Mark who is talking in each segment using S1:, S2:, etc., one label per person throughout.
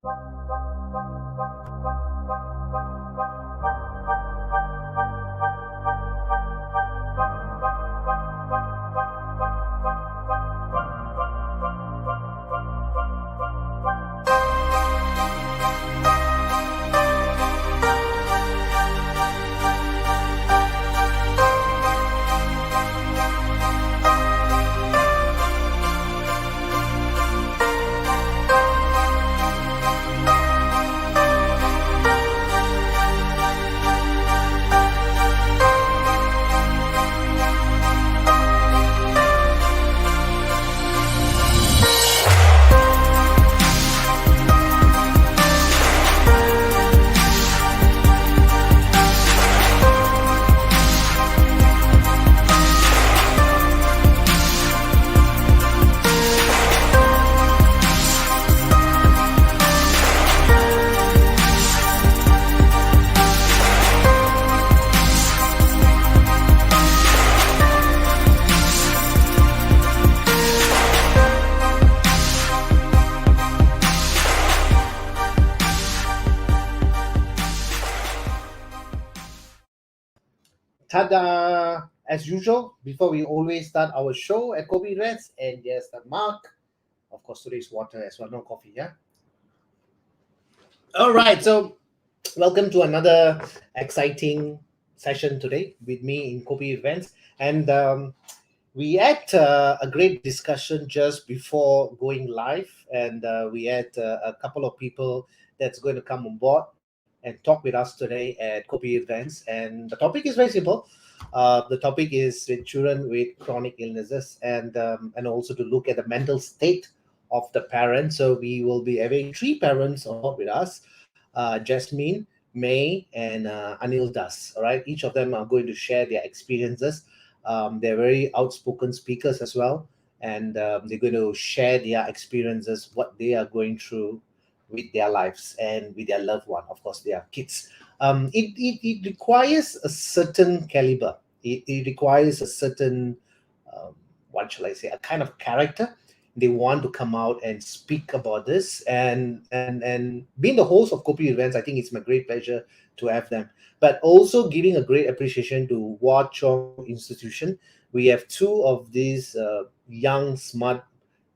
S1: Ta-da! As usual, before we always start our show at Kopi With Vans, and yes, the mark, of course, today's water as well, no coffee, yeah? All right, so welcome to another exciting session today with me in Kopi With Vans. And we had a great discussion just before going live, and we had a couple of people that's going to come on board and talk with us today at Kopi With Vans. And the topic is very simple. The topic is with children with chronic illnesses, and also to look at the mental state of the parents. So we will be having three parents on board with us: Jasmine, May, and Anil Das. All right, each of them are going to share their experiences. They're very outspoken speakers as well, and they're going to share their experiences, what they are going through with their lives and with their loved one, of course, their kids. It requires a certain caliber. It requires a certain, what shall I say, a kind of character. They want to come out and speak about this, and being the host of Kopi Events, I think it's my great pleasure to have them. But also giving a great appreciation to Hwa Chong Institution. We have two of these young, smart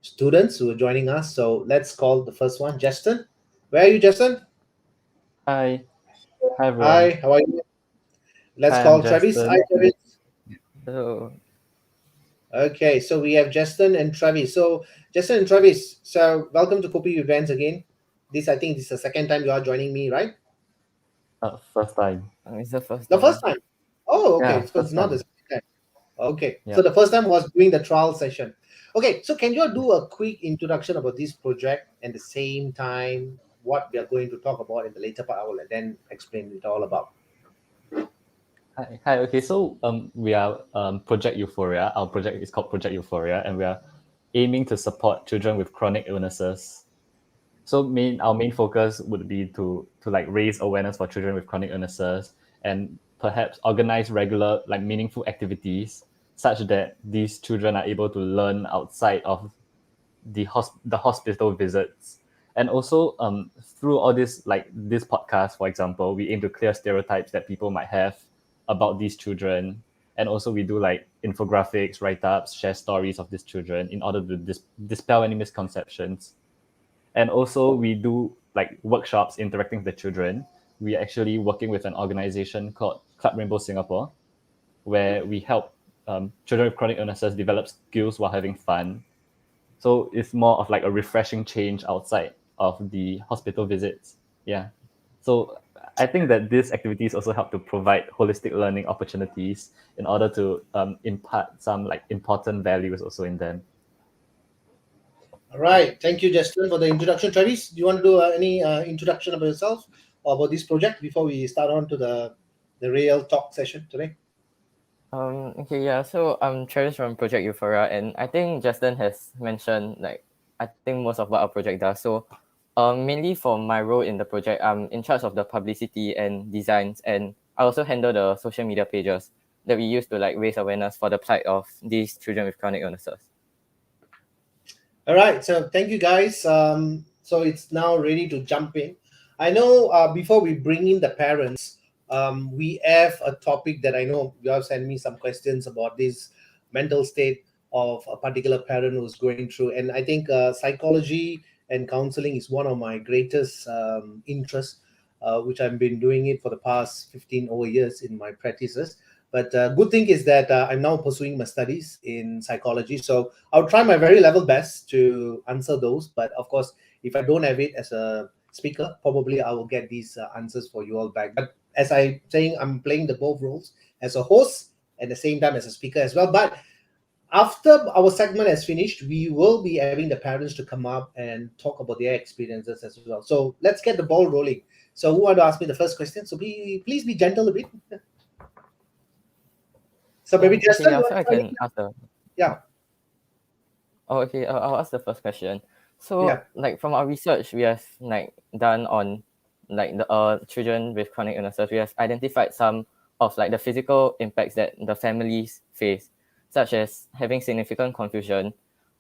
S1: students who are joining us. So let's call the first one, Justin. Where are you, Justin?
S2: Hi. Hi
S1: Hi,
S2: everyone.
S1: how are you? Let's
S2: Hi, I'm
S1: call Travis. Hi,
S2: Justin.
S1: Travis.
S2: So
S1: Okay, so we have Justin and Travis. So Justin and Travis, so welcome to Kopi Events again. I think this is the second time you are joining me, right?
S2: first time.
S3: It's the first
S1: The
S3: time.
S1: first time. Oh,
S2: Yeah,
S1: okay. So it's
S2: first
S1: not the
S2: time.
S1: second time. Okay.
S2: Yeah.
S1: So the first time was doing the trial session. Okay. So can you do a quick introduction about this project and the same time what we are going to talk about in the later part? I will then explain it all about.
S2: Hi. Okay. So we are Project Euphoria. Our project is called Project Euphoria, and we are aiming to support children with chronic illnesses. So our main focus would be to like raise awareness for children with chronic illnesses, and perhaps organize regular like meaningful activities such that these children are able to learn outside of the hospital visits. And also through all this, like this podcast, for example, we aim to clear stereotypes that people might have about these children. And also we do like infographics, write-ups, share stories of these children in order to dispel any misconceptions. And also we do like workshops interacting with the children. We are actually working with an organization called Club Rainbow Singapore, where we help children with chronic illnesses develop skills while having fun. So it's more of like a refreshing change outside of the hospital visits. Yeah. So I think that these activities also help to provide holistic learning opportunities in order to impart some like important values also in them.
S1: All right. Thank you, Justin, for the introduction. Travis, do you want to do any introduction about yourself or about this project before we start on to the real talk session today?
S3: Okay, yeah. So I'm Travis from Project Euphoria, and I think Justin has mentioned like I think most of what our project does. So, mainly for my role in the project, I'm in charge of the publicity and designs, and I also handle the social media pages that we use to like raise awareness for the plight of these children with chronic illnesses.
S1: All right. So thank you, guys. so it's now ready to jump in. I know before we bring in the parents, we have a topic that I know you have sent me some questions about this mental state of a particular parent who's going through. And I think psychology and counseling is one of my greatest interests, which I've been doing it for the past 15 over years in my practices. But good thing is that I'm now pursuing my studies in psychology. So I'll try my very level best to answer those. But of course, if I don't have it as a speaker, probably I will get these answers for you all back. But as I'm saying, I'm playing the both roles as a host at the same time as a speaker as well. But after our segment has finished, we will be having the parents to come up and talk about their experiences as well. So let's get the ball rolling. So who want to ask me the first question? So please be gentle a bit. So maybe
S3: Okay,
S1: Justin,
S3: yeah,
S1: you
S3: so
S1: want
S3: I
S1: to start?
S3: can ask the.
S1: Yeah,
S3: Oh, okay. I'll ask the first question. So,
S1: yeah.
S3: like from our research, we have like done on like the children with chronic illnesses. We have identified some of like the physical impacts that the families face, such as having significant confusion,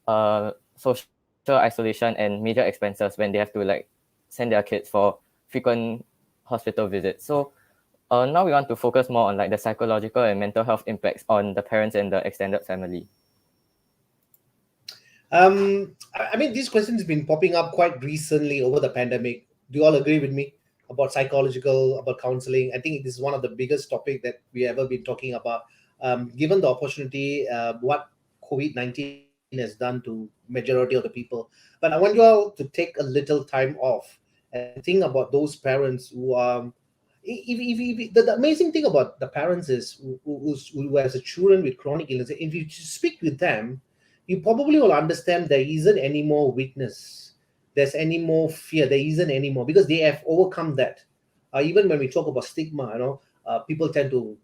S3: social isolation, and major expenses when they have to like send their kids for frequent hospital visits. So, now we want to focus more on like the psychological and mental health impacts on the parents and the extended family.
S1: I mean, this question has been popping up quite recently over the pandemic. Do you all agree with me about psychological, about counseling? I think this is one of the biggest topic that we ever been talking about. Given the opportunity, what COVID-19 has done to majority of the people, but I want you all to take a little time off and think about those parents who the amazing thing about the parents is who has a children with chronic illness. If you speak with them, you probably will understand there isn't any more weakness, there's any more fear, there isn't any more, because they have overcome that. Even when we talk about stigma, people tend to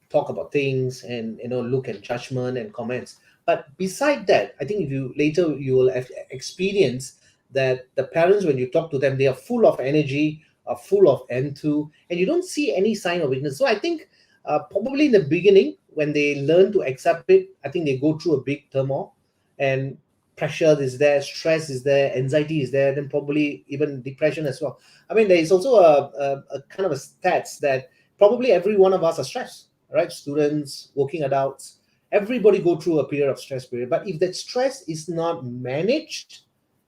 S1: talk about things and look at judgment and comments. But beside that, I think if you later you will have experience that the parents, when you talk to them, they are full of energy, are full of enthuse, and you don't see any sign of weakness. So I think probably in the beginning, when they learn to accept it, I think they go through a big turmoil, and pressure is there, stress is there, anxiety is there, then probably even depression as well. I mean, there is also a kind of a stats that probably every one of us are stressed, right? Students, working adults, everybody go through a period of stress period. But if that stress is not managed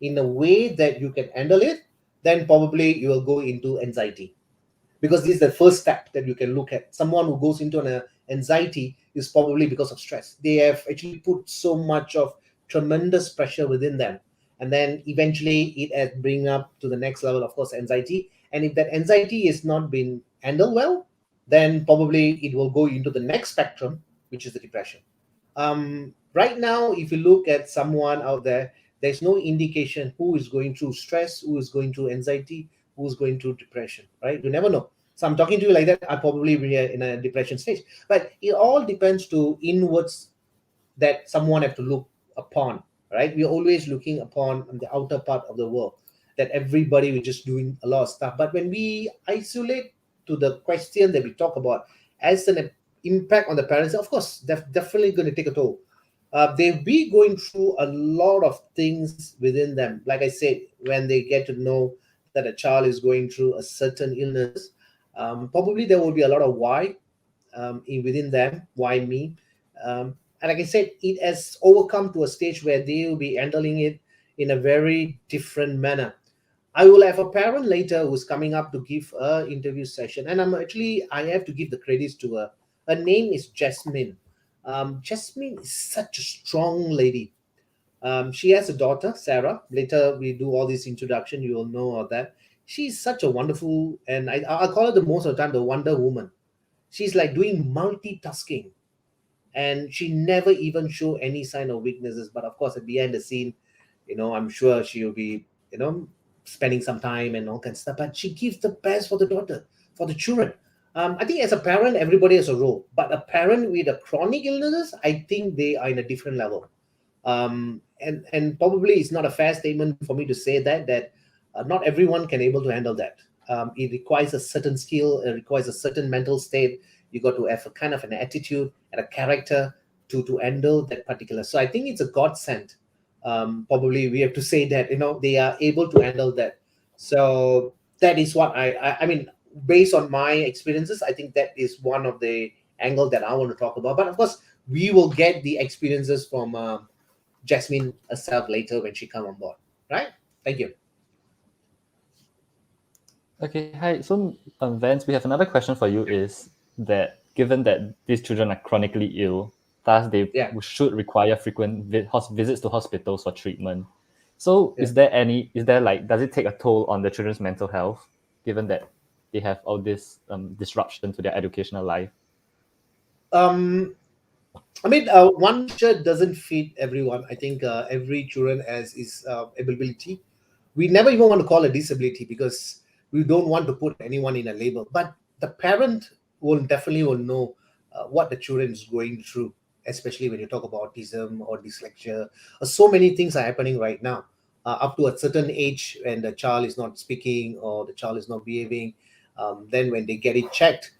S1: in a way that you can handle it, then probably you will go into anxiety, because this is the first step that you can look at. Someone who goes into an anxiety is probably because of stress. They have actually put so much of tremendous pressure within them, and then eventually it has bring up to the next level, of course, anxiety. And if that anxiety is not being handled well, then probably it will go into the next spectrum, which is the depression. Right now, if you look at someone out there, there's no indication who is going through stress, who is going through anxiety, who's going through depression, right? You never know. So I'm talking to you like that, I'll probably be in a depression stage. But it all depends to inwards that someone have to look upon, right? We're always looking upon the outer part of the world, that everybody was just doing a lot of stuff. But when we isolate to the question that we talk about as an impact on the parents, of course, they're definitely going to take a toll. They'll be going through a lot of things within them. Like I said, when they get to know that a child is going through a certain illness, probably there will be a lot of why within them. Why me? And like I said, it has overcome to a stage where they will be handling it in a very different manner. I will have a parent later who's coming up to give a interview session, and I have to give the credits to her. Her name is Jasmine. Jasmine is such a strong lady. She has a daughter, Sarah. Later we do all this introduction, you will know of that. She's such a wonderful, and I call her the most of the time the Wonder Woman. She's like doing multitasking, and she never even show any sign of weaknesses. But of course, at behind the scene, I'm sure she'll be, spending some time and all kinds of stuff. But she gives the best for the daughter, for the children. I think as a parent, everybody has a role, but a parent with a chronic illnesses, I think they are in a different level. And probably it's not a fair statement for me to say that not everyone can able to handle that. It requires a certain skill, it requires a certain mental state. You got to have a kind of an attitude and a character to handle that particular. So I think it's a godsend probably we have to say that they are able to handle that. So that is what I mean, based on my experiences, I think that is one of the angle that I want to talk about. But of course, we will get the experiences from Jasmine herself later when she come on board, right? Thank you.
S2: Okay, hi. So, Vance, we have another question for you is that given that these children are chronically ill, thus they
S1: Yeah.
S2: should require frequent visits to hospitals for treatment. So,
S1: Yeah.
S2: is there like, does it take a toll on the children's mental health, given that they have all this disruption to their educational life?
S1: um I mean, one shirt doesn't fit everyone. I think every children has his ability. We never even want to call a disability because we don't want to put anyone in a label. But the parent will definitely will know what the children is going through, especially when you talk about autism or dyslexia. So many things are happening right now. Up to a certain age, when the child is not speaking or the child is not behaving, then when they get it checked,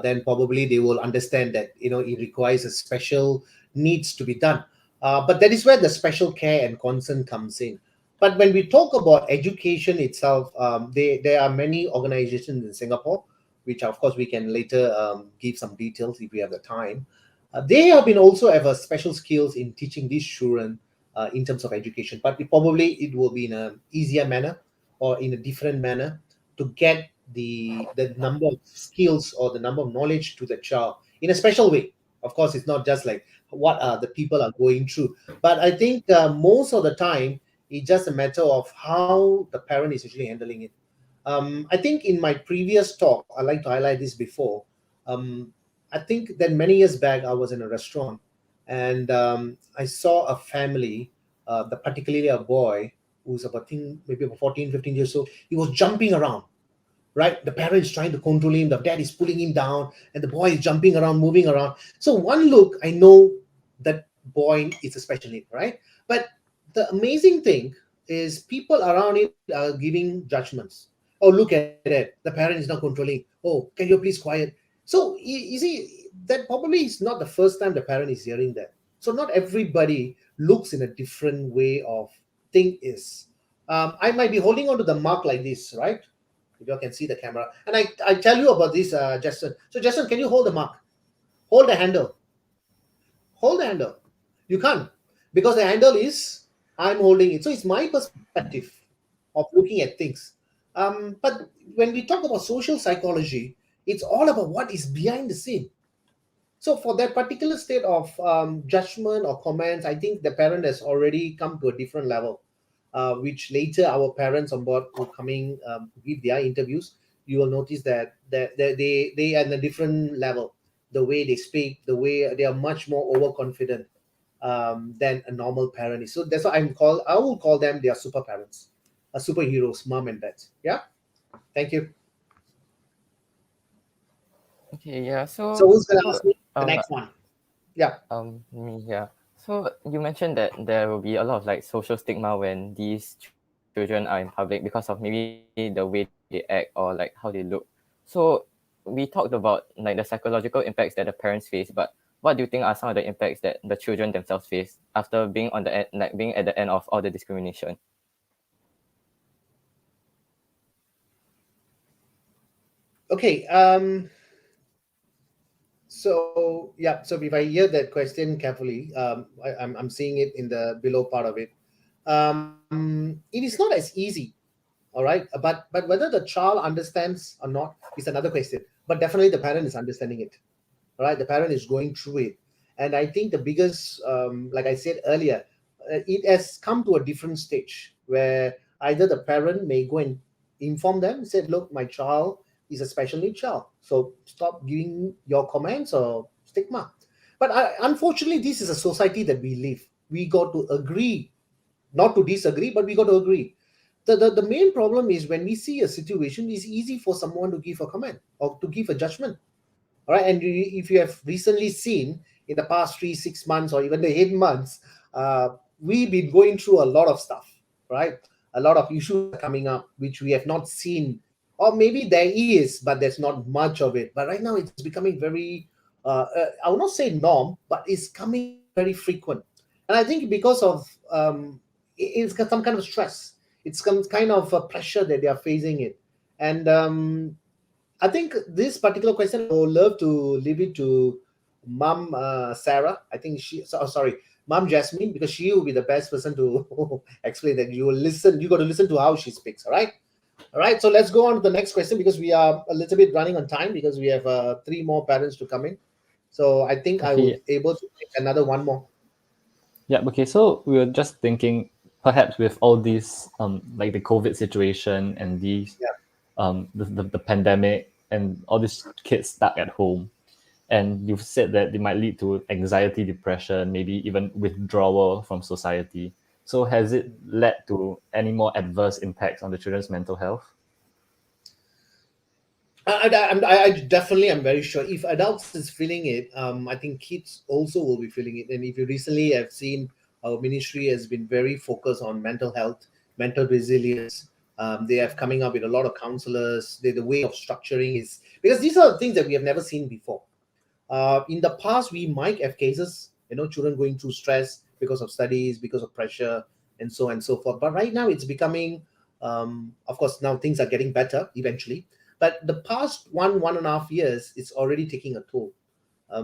S1: then probably they will understand that it requires a special needs to be done. But that is where the special care and concern comes in. But when we talk about education itself, there are many organizations in Singapore, which of course we can later give some details if we have the time. They have been also have a special skills in teaching these children in terms of education, but probably it will be in an easier manner or in a different manner to get the number of skills or the number of knowledge to the child in a special way. Of course, it's not just like what the people are going through, but I think most of the time it's just a matter of how the parent is usually handling it. I think in my previous talk, I like to highlight this before. Um, I think that many years back, I was in a restaurant and I saw a family, particularly a boy who's about, I think, maybe about 14, 15 years old. He was jumping around, right? The parent is trying to control him, the dad is pulling him down, and the boy is jumping around, moving around. So one look, I know that boy is a special need, right? But the amazing thing is people around it are giving judgments. Oh, look at it, the parent is not controlling. Oh, can you please quiet? So you see, that probably is not the first time the parent is hearing that. So not everybody looks in a different way of thing is. I might be holding on to the mark like this, right? If you all can see the camera. And I tell you about this, Justin. So, Justin, can you hold the mark? Hold the handle. Hold the handle. You can't because the handle is I'm holding it. So it's my perspective of looking at things. But when we talk about social psychology, it's all about what is behind the scene. So for that particular state of judgment or comments, I think the parent has already come to a different level, which later our parents on board who coming give their interviews, you will notice that they are in a different level. The way they speak, the way they are much more overconfident than a normal parent is. So that's what I will call them. They are super parents, superheroes, mom and dad. Yeah. Thank you.
S3: Okay, yeah.
S1: So
S3: So
S1: who's gonna ask me the
S3: um
S1: next one? Yeah.
S3: me, yeah. So you mentioned that there will be a lot of like social stigma when these children are in public because of maybe the way they act or like how they look. So we talked about like the psychological impacts that the parents face, but what do you think are some of the impacts that the children themselves face after being on the end, like being at the end of all the discrimination?
S1: Okay. So yeah, so if I hear that question carefully, I'm seeing it in the below part of it. It is not as easy, all right. But whether the child understands or not is another question. But definitely the parent is understanding it, all right. The parent is going through it, and I think the biggest, like I said earlier, it has come to a different stage where either the parent may go and inform them, said, "Look, my child is a special need child, so stop giving your comments or stigma." But unfortunately, this is a society that we live. We got to agree, not to disagree, but we got to agree. The main problem is when we see a situation, it's easy for someone to give a comment or to give a judgment. All right. And if you have recently seen in the past 3 6 months or even the 8 months, we've been going through a lot of stuff, right? A lot of issues are coming up which we have not seen, or maybe there is but there's not much of it. But right now it's becoming very I will not say norm, but it's coming very frequent. And I think because of it's got some kind of stress. It's some kind of pressure that they are facing it. And I think this particular question, I would love to leave it to Mom Sarah. I think sorry, Mom Jasmine, because she will be the best person to explain that. You will listen. You got to listen to how she speaks. All right. All right. So let's go on to the next question, because we are a little bit running on time, because we have three more parents to come in. So I think I will
S2: Okay.
S1: able to take another one more.
S2: Yeah. Okay. So we were just thinking, perhaps with all these, like the COVID situation and these,
S1: Yeah.
S2: the pandemic and all these kids stuck at home, and you've said that they might lead to anxiety, depression, maybe even withdrawal from society. So has it led to any more adverse impacts on the children's mental health?
S1: I definitely am very sure if adults is feeling it, I think kids also will be feeling it. And if you recently have seen, our ministry has been very focused on mental health, mental resilience. They have coming up with a lot of counselors. The way of structuring is, because these are things that we have never seen before. In the past, we might have cases, children going through stress because of studies, because of pressure, and so on and so forth. But right now, it's becoming, of course, now things are getting better eventually. But the past 1.5 years, it's already taking a toll. A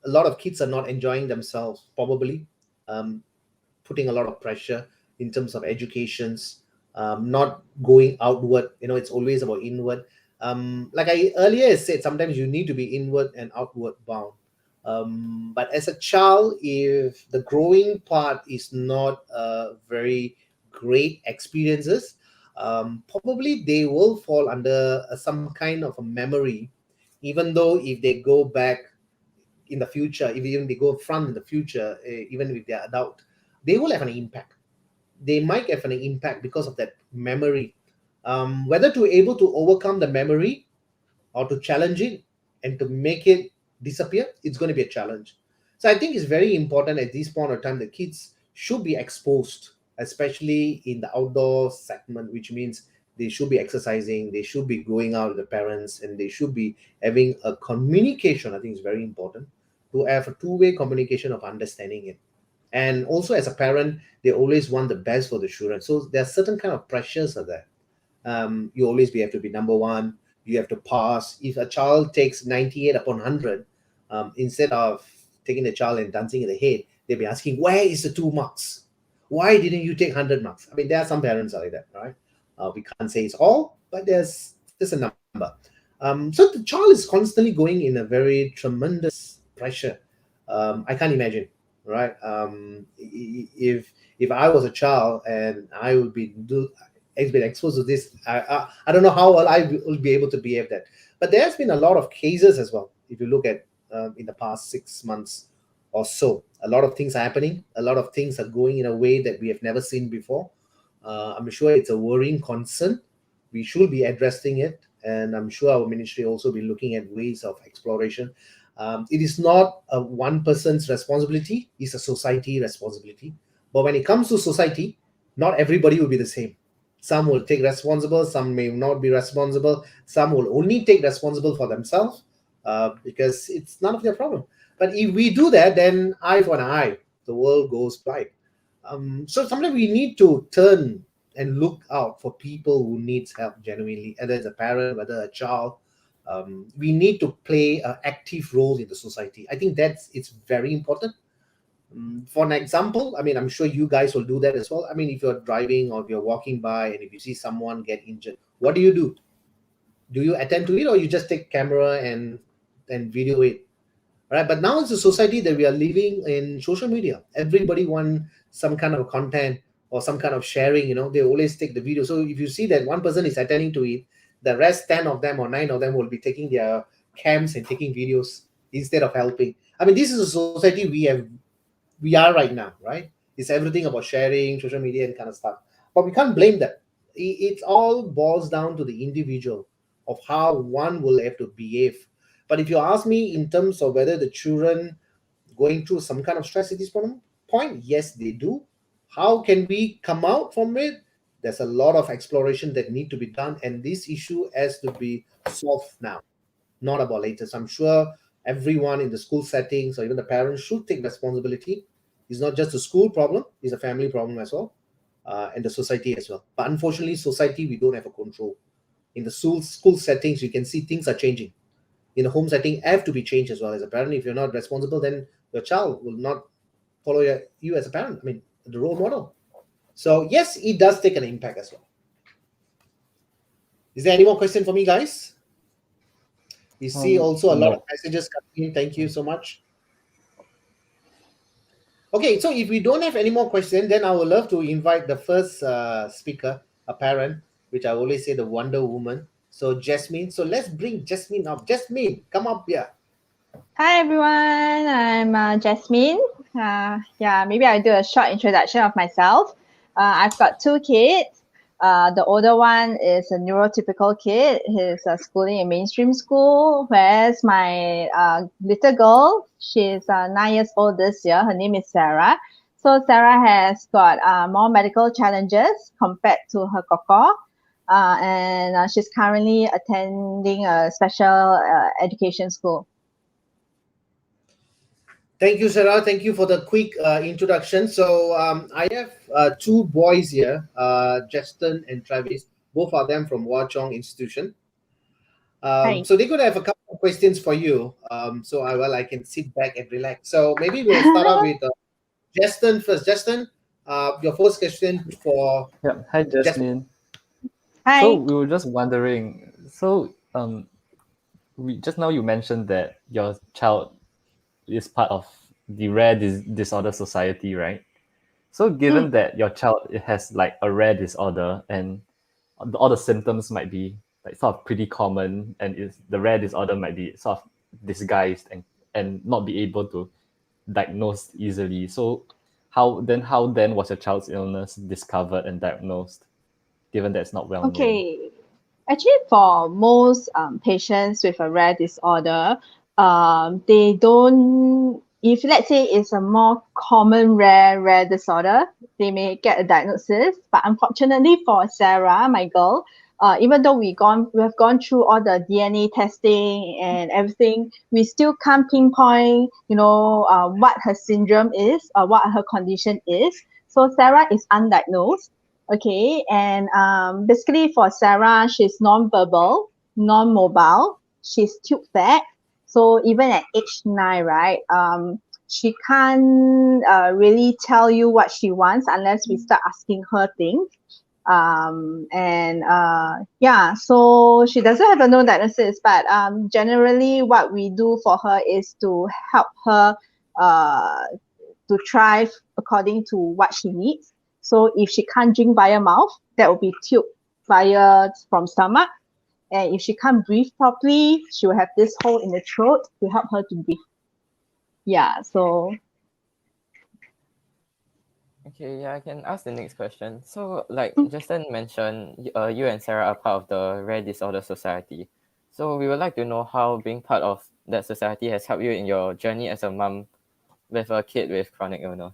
S1: lot of kids are not enjoying themselves, probably, um, putting a lot of pressure in terms of educations, not going outward. It's always about inward. Like I earlier said, sometimes you need to be inward and outward bound. But as a child, if the growing part is not very great experiences, probably they will fall under some kind of a memory, even though if they go back in the future, if even they go front in the future, even if they're adult, they will have an impact. They might have an impact because of that memory. Whether to able to overcome the memory or to challenge it and to make it disappear, it's going to be a challenge. So I think it's very important at this point of time that kids should be exposed, especially in the outdoor segment, which means they should be exercising, they should be going out with the parents, and they should be having a communication. I think it's very important to have a two-way communication of understanding it. And also as a parent, they always want the best for the children. So there are certain kind of pressures are there. You always have to be number one. You have to pass. If a child takes 98 upon 100, instead of taking the child and dancing in the head, they'll be asking, where is the 2 marks? Why didn't you take 100 marks? I mean, there are some parents like that, right? We can't say it's all, but there's a number. So the child is constantly going in a very tremendous pressure. I can't imagine, right? If I was a child and I would be has been exposed to this, I don't know how well I will be able to behave that. But there's been a lot of cases as well. If you look at in the past 6 months or so, a lot of things are happening. A lot of things are going in a way that we have never seen before. I'm sure it's a worrying concern. We should be addressing it, and I'm sure our ministry also be looking at ways of exploration. It is not a one person's responsibility; it's a society responsibility. But when it comes to society, not everybody will be the same. Some will take responsible, some may not be responsible, some will only take responsible for themselves, because it's none of their problem. But if we do that, then eye for an eye, the world goes blind. So sometimes we need to turn and look out for people who needs help genuinely, whether it's a parent, whether a child. We need to play an active role in the society. I think it's very important. For an example, I mean, I'm sure you guys will do that as well. I mean, if you're driving or if you're walking by and if you see someone get injured, what do? Do you attend to it, or you just take camera and video it? Right? But now it's a society that we are living in social media. Everybody want some kind of content or some kind of sharing. They always take the video. So if you see that one person is attending to it, the rest 10 of them or 9 of them will be taking their cams and taking videos instead of helping. I mean, this is a society we are right now, right? It's everything about sharing, social media, and kind of stuff. But we can't blame that. It all boils down to the individual of how one will have to behave. But if you ask me in terms of whether the children going through some kind of stress at this point, yes, they do. How can we come out from it? There's a lot of exploration that need to be done, and this issue has to be solved now, not about later. So I'm sure everyone in the school settings or even the parents should take responsibility. It's not just a school problem, it's a family problem as well. and the society as well. But unfortunately, society, we don't have a control. In the school settings, you can see things are changing. In the home setting, have to be changed as well. As a parent, if you're not responsible, then your child will not follow you as a parent. I mean, the role model. So yes, it does take an impact as well. Is there any more question for me, guys? We see also a lot
S2: No.
S1: of messages coming in. Thank you so much. Okay, so if we don't have any more questions, then I would love to invite the first speaker, a parent, which I always say the Wonder Woman. So Jasmine. So let's bring Jasmine up. Jasmine, come up here.
S4: Hi everyone, I'm Jasmine. Yeah, maybe I'll do a short introduction of myself. I've got two kids. The older one is a neurotypical kid. He's schooling in mainstream school, whereas my little girl, she's 9 years old this year. Her name is Sarah. So Sarah has got more medical challenges compared to her koko. And she's currently attending a special education school.
S1: Thank you, Sarah. Thank you for the quick introduction. So I have two boys here, Justin and Travis. Both of them from Hwa Chong Institution. So they're going to have a couple of questions for you. So I can sit back and relax. So maybe we'll start out with Justin first. Justin, your first question for...
S2: Yeah. Hi, Jasmine.
S4: Hi.
S2: So we were just wondering. So just now you mentioned that your child is part of the rare disorder society, right? So given that your child has like a rare disorder and all the symptoms might be like sort of pretty common, and the rare disorder might be sort of disguised and not be able to diagnose easily. So how then was your child's illness discovered and diagnosed, given that it's not well known?
S4: Okay. Actually, for most patients with a rare disorder, they don't, if let's say it's a more common rare disorder, they may get a diagnosis. But unfortunately for Sarah, my girl, even though we have gone through all the DNA testing and everything, we still can't pinpoint, what her syndrome is or what her condition is. So Sarah is undiagnosed. Okay, and basically for Sarah, she's non-verbal, non-mobile, she's tube fed. So even at age 9, right, she can't really tell you what she wants unless we start asking her things. Yeah, so she doesn't have a known diagnosis, but generally what we do for her is to help her to thrive according to what she needs. So if she can't drink via mouth, that will be tube via from stomach. And if she can't breathe properly, she will have this hole in the throat to help her to breathe. Yeah, so.
S3: Okay, yeah, I can ask the next question. So, like Justin mentioned, you and Sarah are part of the Rare Disorder Society. So we would like to know how being part of that society has helped you in your journey as a mom with a kid with chronic illness.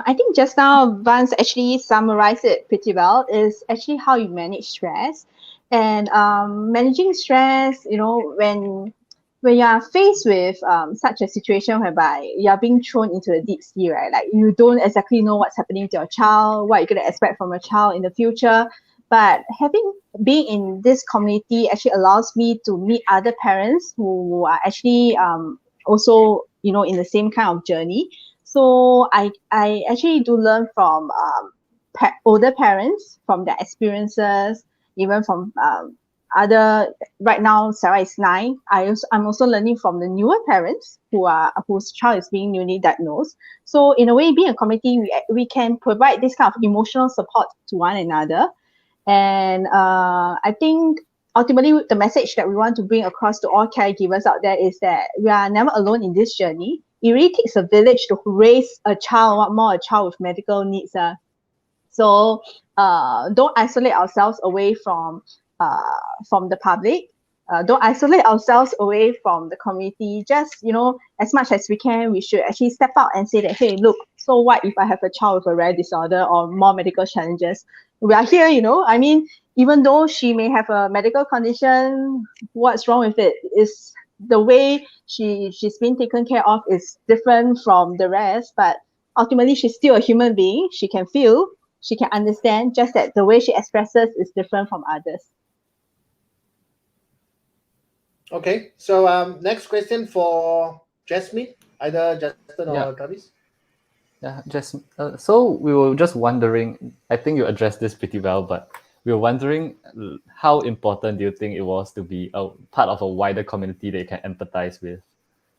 S4: I think just now Vance actually summarized it pretty well. Is actually how you manage stress, and managing stress. When you are faced with such a situation whereby you are being thrown into the deep sea, right? Like you don't exactly know what's happening to your child, what you're gonna expect from a child in the future. But being in this community actually allows me to meet other parents who are actually also in the same kind of journey. So I actually do learn from older parents, from their experiences, even from other. Right now Sarah is 9. I'm also learning from the newer parents whose child is being newly diagnosed. So in a way, being a community, we can provide this kind of emotional support to one another. And I think ultimately the message that we want to bring across to all caregivers out there is that we are never alone in this journey. It really takes a village to raise a child, what more a child with medical needs. So don't isolate ourselves away from the public. Don't isolate ourselves away from the community. Just, as much as we can, we should actually step out and say that, hey, look, so what if I have a child with a rare disorder or more medical challenges? We are here, I mean, even though she may have a medical condition, what's wrong with it is the way she's been taken care of is different from the rest. But ultimately she's still a human being. She can feel, she can understand, just that the way she expresses is different from others.
S1: Okay, so next question for Jasmine, either Justin or
S2: Yeah.
S1: Travis.
S2: Yeah, just so we were just wondering. I think you addressed this pretty well, but we were wondering how important do you think it was to be a part of a wider community that you can empathize with?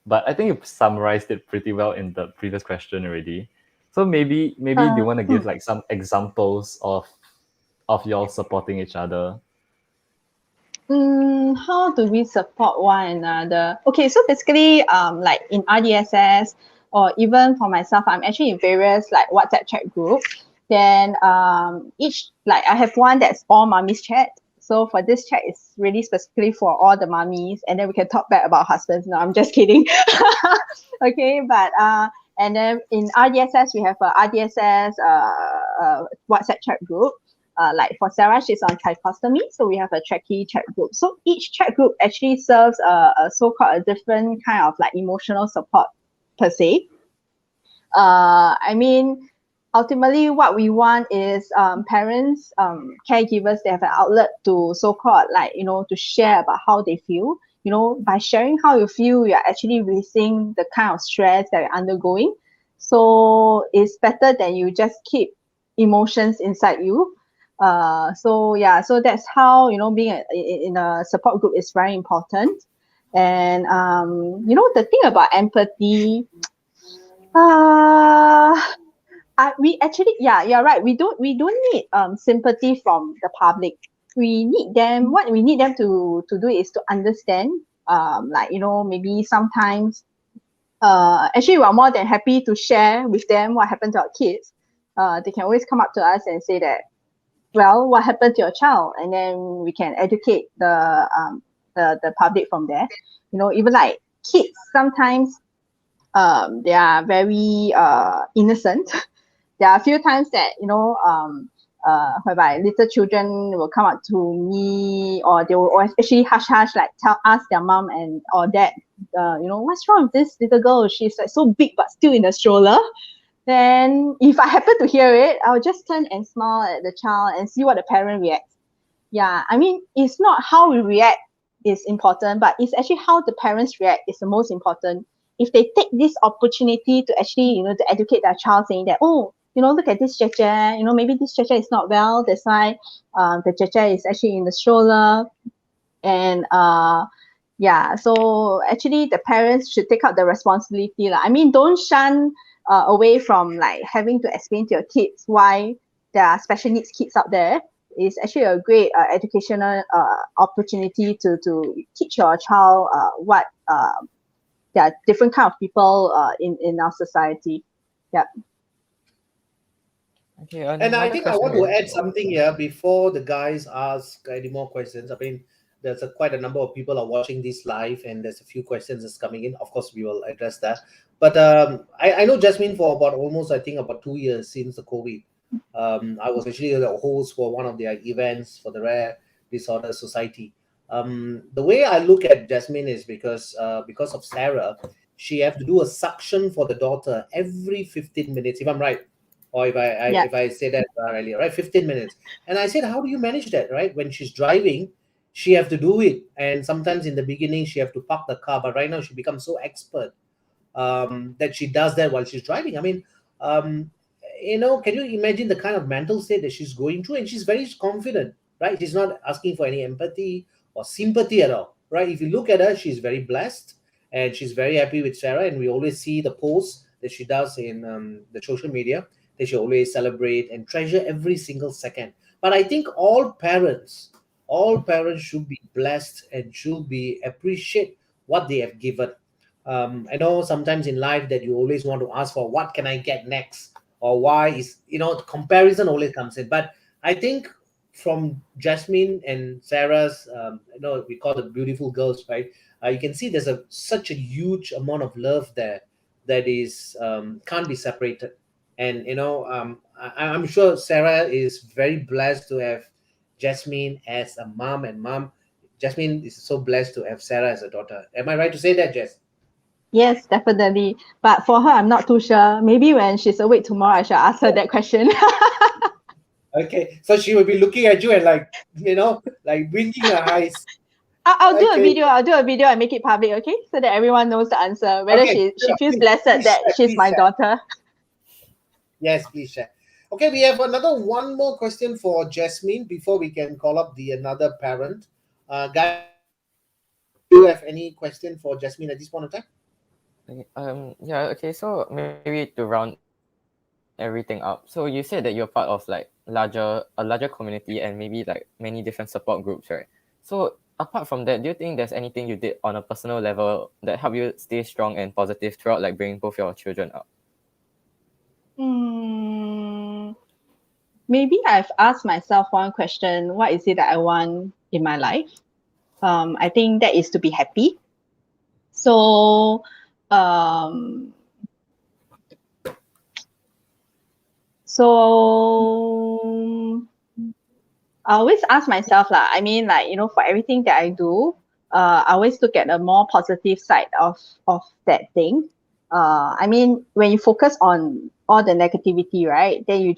S2: But I think you've summarized it pretty well in the previous question already. So maybe do you want to give like some examples of y'all supporting each other?
S4: How do we support one another? Okay, so basically, like in RDSS or even for myself, I'm actually in various like WhatsApp chat group. Then each, like I have one that's all mummies chat. So for this chat, it's really specifically for all the mummies, and then we can talk back about husbands. No, I'm just kidding. Okay, but and then in RDSS we have a RDSS WhatsApp chat group. Like for Sarah, she's on trichostomy, so we have a trachea chat group. So each chat group actually serves a so-called a different kind of like emotional support per se. I mean, ultimately what we want is parents, caregivers, they have an outlet to so-called like, to share about how they feel. By sharing how you feel, you're actually releasing the kind of stress that you're undergoing. So it's better than you just keep emotions inside you. So yeah, so that's how, being in a support group is very important. And the thing about empathy, uh we actually, yeah, you're right, we don't need sympathy from the public. What we need them to do is to understand, like, maybe sometimes actually we're more than happy to share with them what happened to our kids. They can always come up to us and say that, well, what happened to your child, and then we can educate the public from there. Even like kids sometimes, they are very innocent. There are a few times that, whereby little children will come up to me, or they will always actually hush hush, like ask their mom and or dad, what's wrong with this little girl, she's like so big but still in a stroller. Then if I happen to hear it, I'll just turn and smile at the child and see what the parent reacts. Yeah, I mean, it's not how we react is important, but it's actually how the parents react is the most important. If they take this opportunity to actually, to educate their child, saying that, oh, look at this Jeje, maybe this Jeje is not well, that's why the Jeje is actually in the stroller. And yeah, so actually the parents should take out the responsibility. I mean, don't shun away from like having to explain to your kids why there are special needs kids out there. It's actually a great educational opportunity to teach your child what there are different kind of people in our society. Yeah.
S3: Okay,
S1: And I
S3: another
S1: think I
S3: question
S1: want to
S3: we
S1: add something here before the guys ask any more questions. I mean, there's quite a number of people are watching this live, and there's a few questions that's coming in. Of course, we will address that. But I know Jasmine for about almost, I think, about 2 years since the COVID. I was actually the host for one of their events for the Rare Disorder Society. The way I look at Jasmine is because of Sarah, she have to do a suction for the daughter every 15 minutes, if I'm right, or
S4: Yeah.
S1: if I say that earlier, right? 15 minutes. And I said, how do you manage that, right? When she's driving, she have to do it. And sometimes in the beginning, she have to park the car. But right now, she becomes so expert that she does that while she's driving. I mean, can you imagine the kind of mental state that she's going through? And she's very confident, right? She's not asking for any empathy or sympathy at all, right? If you look at her, she's very blessed and she's very happy with Sarah. And we always see the posts that she does in the social media. They should always celebrate and treasure every single second. But I think all parents should be blessed and should be appreciate what they have given. I know sometimes in life that you always want to ask for what can I get next, or why is comparison always comes in. But I think from Jasmine and Sarah's, we call it beautiful girls, right? You can see there's such a huge amount of love there that is can't be separated. And I'm sure Sarah is very blessed to have Jasmine as a mom, and Jasmine is so blessed to have Sarah as a daughter. Am I right to say that, Jess?
S4: Yes, definitely. But for her, I'm not too sure. Maybe when she's awake tomorrow, I shall ask her that question.
S1: Okay, so she will be looking at you and like winking her eyes.
S4: I'll do a
S1: Okay,
S4: video. I'll do a video and make it public, okay? So that everyone knows the answer. Whether
S1: okay,
S4: she
S1: sure.
S4: feels
S1: Please,
S4: blessed
S1: please
S4: that
S1: share,
S4: she's
S1: please
S4: my
S1: share.
S4: daughter.
S1: Yes, please share. Okay, we have one more question for Jasmine before we can call up the another parent. Guys, do you have any question for Jasmine at this point of time?
S3: Okay, yeah, okay, so maybe to round everything up. So you said that you're part of like a larger community and maybe like many different support groups, right? So apart from that, do you think there's anything you did on a personal level that helped you stay strong and positive throughout like bringing both your children up?
S4: Hmm, maybe I've asked myself one question: what is it that I want in my life? I think that is to be happy. So, um, so I always ask myself lah. I mean, like, for everything that I do, I always look at a more positive side of that thing. I mean, when you focus on all the negativity, right, then you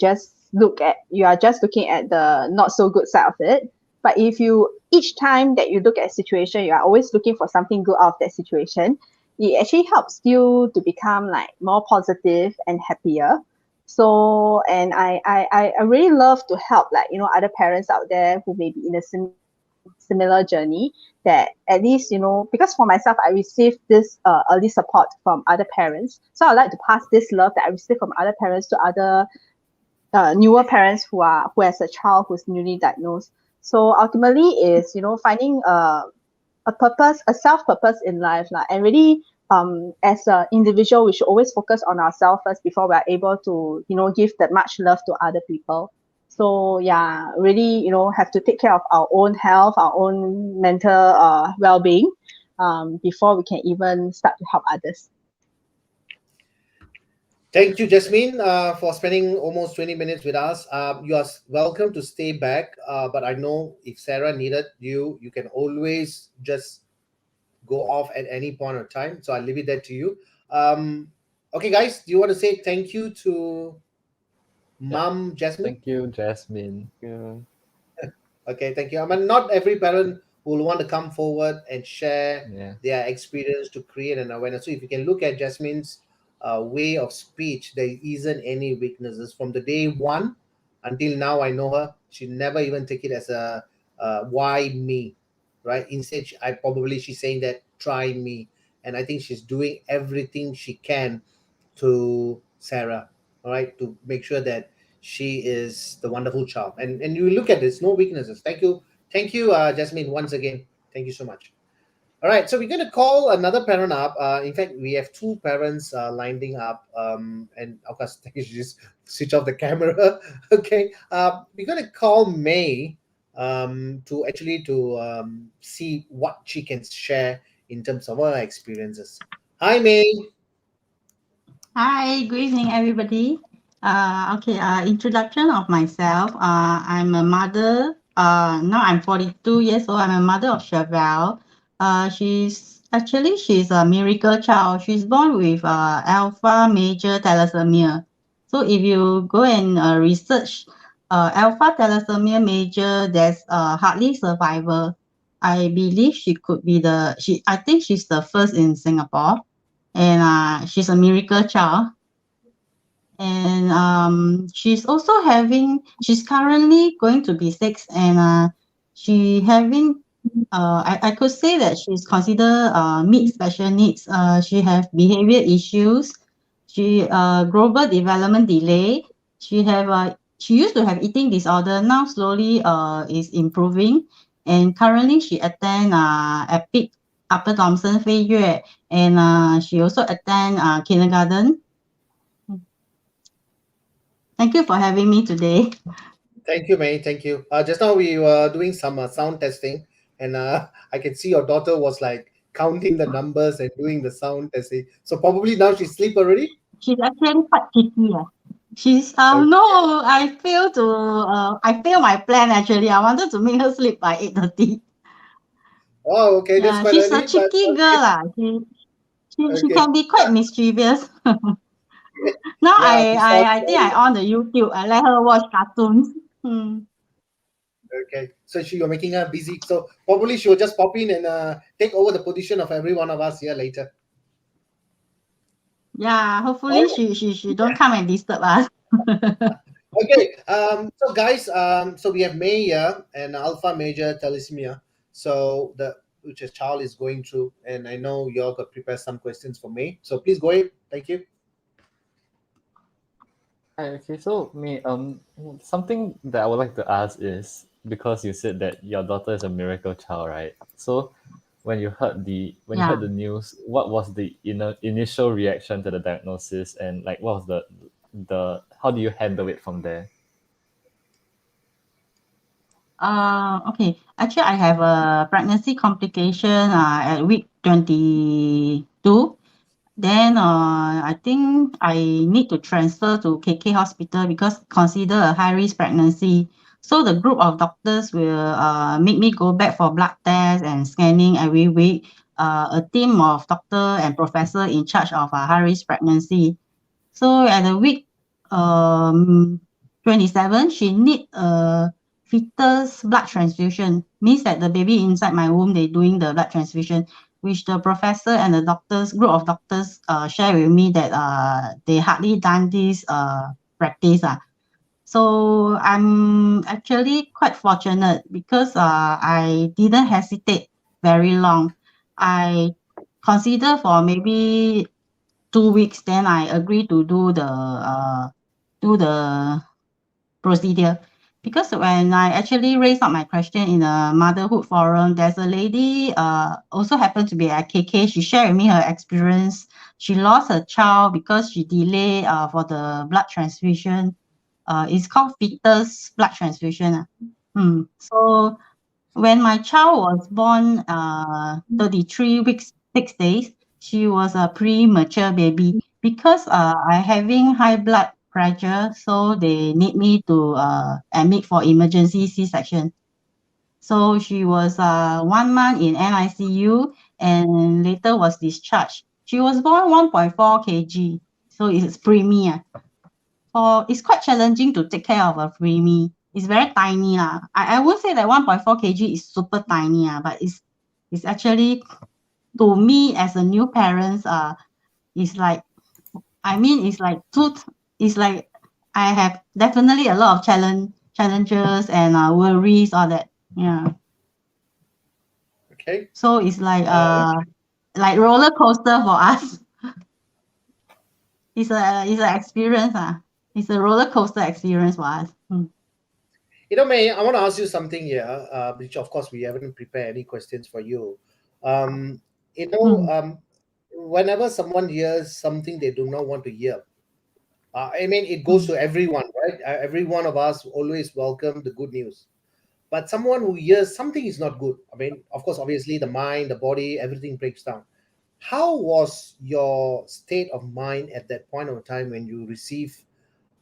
S4: are just looking at the not so good side of it. But if you each time that you look at a situation, you are always looking for something good out of that situation. It actually helps you to become like more positive and happier. So, and I really love to help, like, other parents out there who may be in a similar journey, that at least, because for myself, I received this early support from other parents. So I'd like to pass this love that I received from other parents to other newer parents who has a child who's newly diagnosed. So ultimately is, finding a purpose, a self purpose in life, and really, as an individual, we should always focus on ourselves first before we are able to, give that much love to other people. So yeah, really, have to take care of our own health, our own mental well-being, before we can even start to help others.
S1: Thank you, Jasmine, for spending almost 20 minutes with us. You are welcome to stay back, but I know if Sarah needed you, you can always just go off at any point of time. So I'll leave it there to you. Okay, guys, do you want to say thank you to
S2: Yeah.
S1: Mom Jasmine?
S2: Thank you, Jasmine.
S3: Yeah.
S1: Okay, thank you. I mean, not every parent will want to come forward and share
S2: Yeah.
S1: their experience to create an awareness. So if you can look at Jasmine's way of speech, there isn't any weaknesses from the day one until now. I know her; she never even take it as a why me, right? Instead, she's saying that try me, and I think she's doing everything she can to Sarah, all right, to make sure that she is the wonderful child. And you look at this, no weaknesses. Thank you, Jasmine, once again. Thank you so much. All right, so we're going to call another parent up. In fact, we have two parents lining up. And of course, thank you. Just switch off the camera. Okay, we're going to call May to actually to see what she can share in terms of her experiences. Hi, May.
S5: Hi, good evening, everybody. Okay, introduction of myself. I'm a mother. Now I'm 42 years old. I'm a mother of Chevelle. She's a miracle child. She's born with alpha major thalassemia. So if you go and research alpha thalassemia major, there's hardly survivor. I believe I think she's the first in Singapore, and she's a miracle child. And she's currently going to be 6, and she having I could say that she's considered meet special needs. She have behavior issues. She global development delay. She used to have eating disorder. Now slowly is improving, and currently she attend EPIC Upper Thomson Fei Yue, and she also attend kindergarten. Thank you for having me today.
S1: Thank you, May. Thank you. Just now we were doing some sound testing, and I can see your daughter was like counting the numbers and doing the sound testing. So probably now she's asleep already.
S5: She's actually quite picky. Yeah. She's
S1: Okay.
S5: no, I failed my plan actually. I wanted to make her sleep by 8:30.
S1: Oh, okay, that's
S5: Yeah,
S1: quite
S5: she's a
S1: early, but
S5: cheeky
S1: okay.
S5: girl lah. She
S1: Okay.
S5: can be quite mischievous. Now
S1: Yeah, we saw.
S5: I think I on the YouTube. I let her watch cartoons.
S1: Okay, so you're making her busy. So probably she will just pop in and take over the position of every one of us here later.
S5: Yeah, hopefully she don't come and disturb us.
S1: Okay, so guys, so we have May here and Alpha Major Thalassemia. So the which a child is going through, and I know you all got prepared some questions for May. So please go ahead. Thank you.
S2: Okay, so something that I would like to ask is, because you said that your daughter is a miracle child, right? So when you heard
S5: Yeah.
S2: the news, what was the initial reaction to the diagnosis, and like what was the how do you handle it from there?
S5: Okay. Actually, I have a pregnancy complication at week 22. Then I think I need to transfer to KK hospital because consider a high risk pregnancy. So the group of doctors will make me go back for blood tests and scanning every week. A team of doctor and professor in charge of a high risk pregnancy. So at the week 27, she need a fetus blood transfusion. Means that the baby inside my womb, they doing the blood transfusion, which the professor and the doctors, group of doctors share with me that they hardly done this practice. So I'm actually quite fortunate because I didn't hesitate very long. I consider for maybe 2 weeks, then I agree to do the procedure. Because when I actually raised up my question in a motherhood forum, there's a lady also happened to be at KK. She shared with me her experience. She lost her child because she delayed for the blood transfusion. It's called fetus blood transfusion. So when my child was born 33 weeks 6 days, she was a premature baby. Because I having high blood pressure, so they need me to admit for emergency C-section. So she was 1 month in NICU and later was discharged. She was born 1.4 kg, so it's preemie. It's quite challenging to take care of a preemie. It's very tiny lah. I would say that 1.4 kg is super tiny but it's actually, to me as a new parents, it's like, I mean, it's like I have definitely a lot of challenges and worries, all that. Yeah.
S1: Okay.
S5: So it's like roller coaster for us. It's an experience. It's a roller coaster experience for us.
S1: May I want to ask you something here, which of course we haven't prepared any questions for you. Um, whenever someone hears something they do not want to hear, I mean, it goes to everyone, right? Every one of us always welcome the good news. But someone who hears something is not good, I mean, of course, obviously the mind, the body, everything breaks down. How was your state of mind at that point of time when you received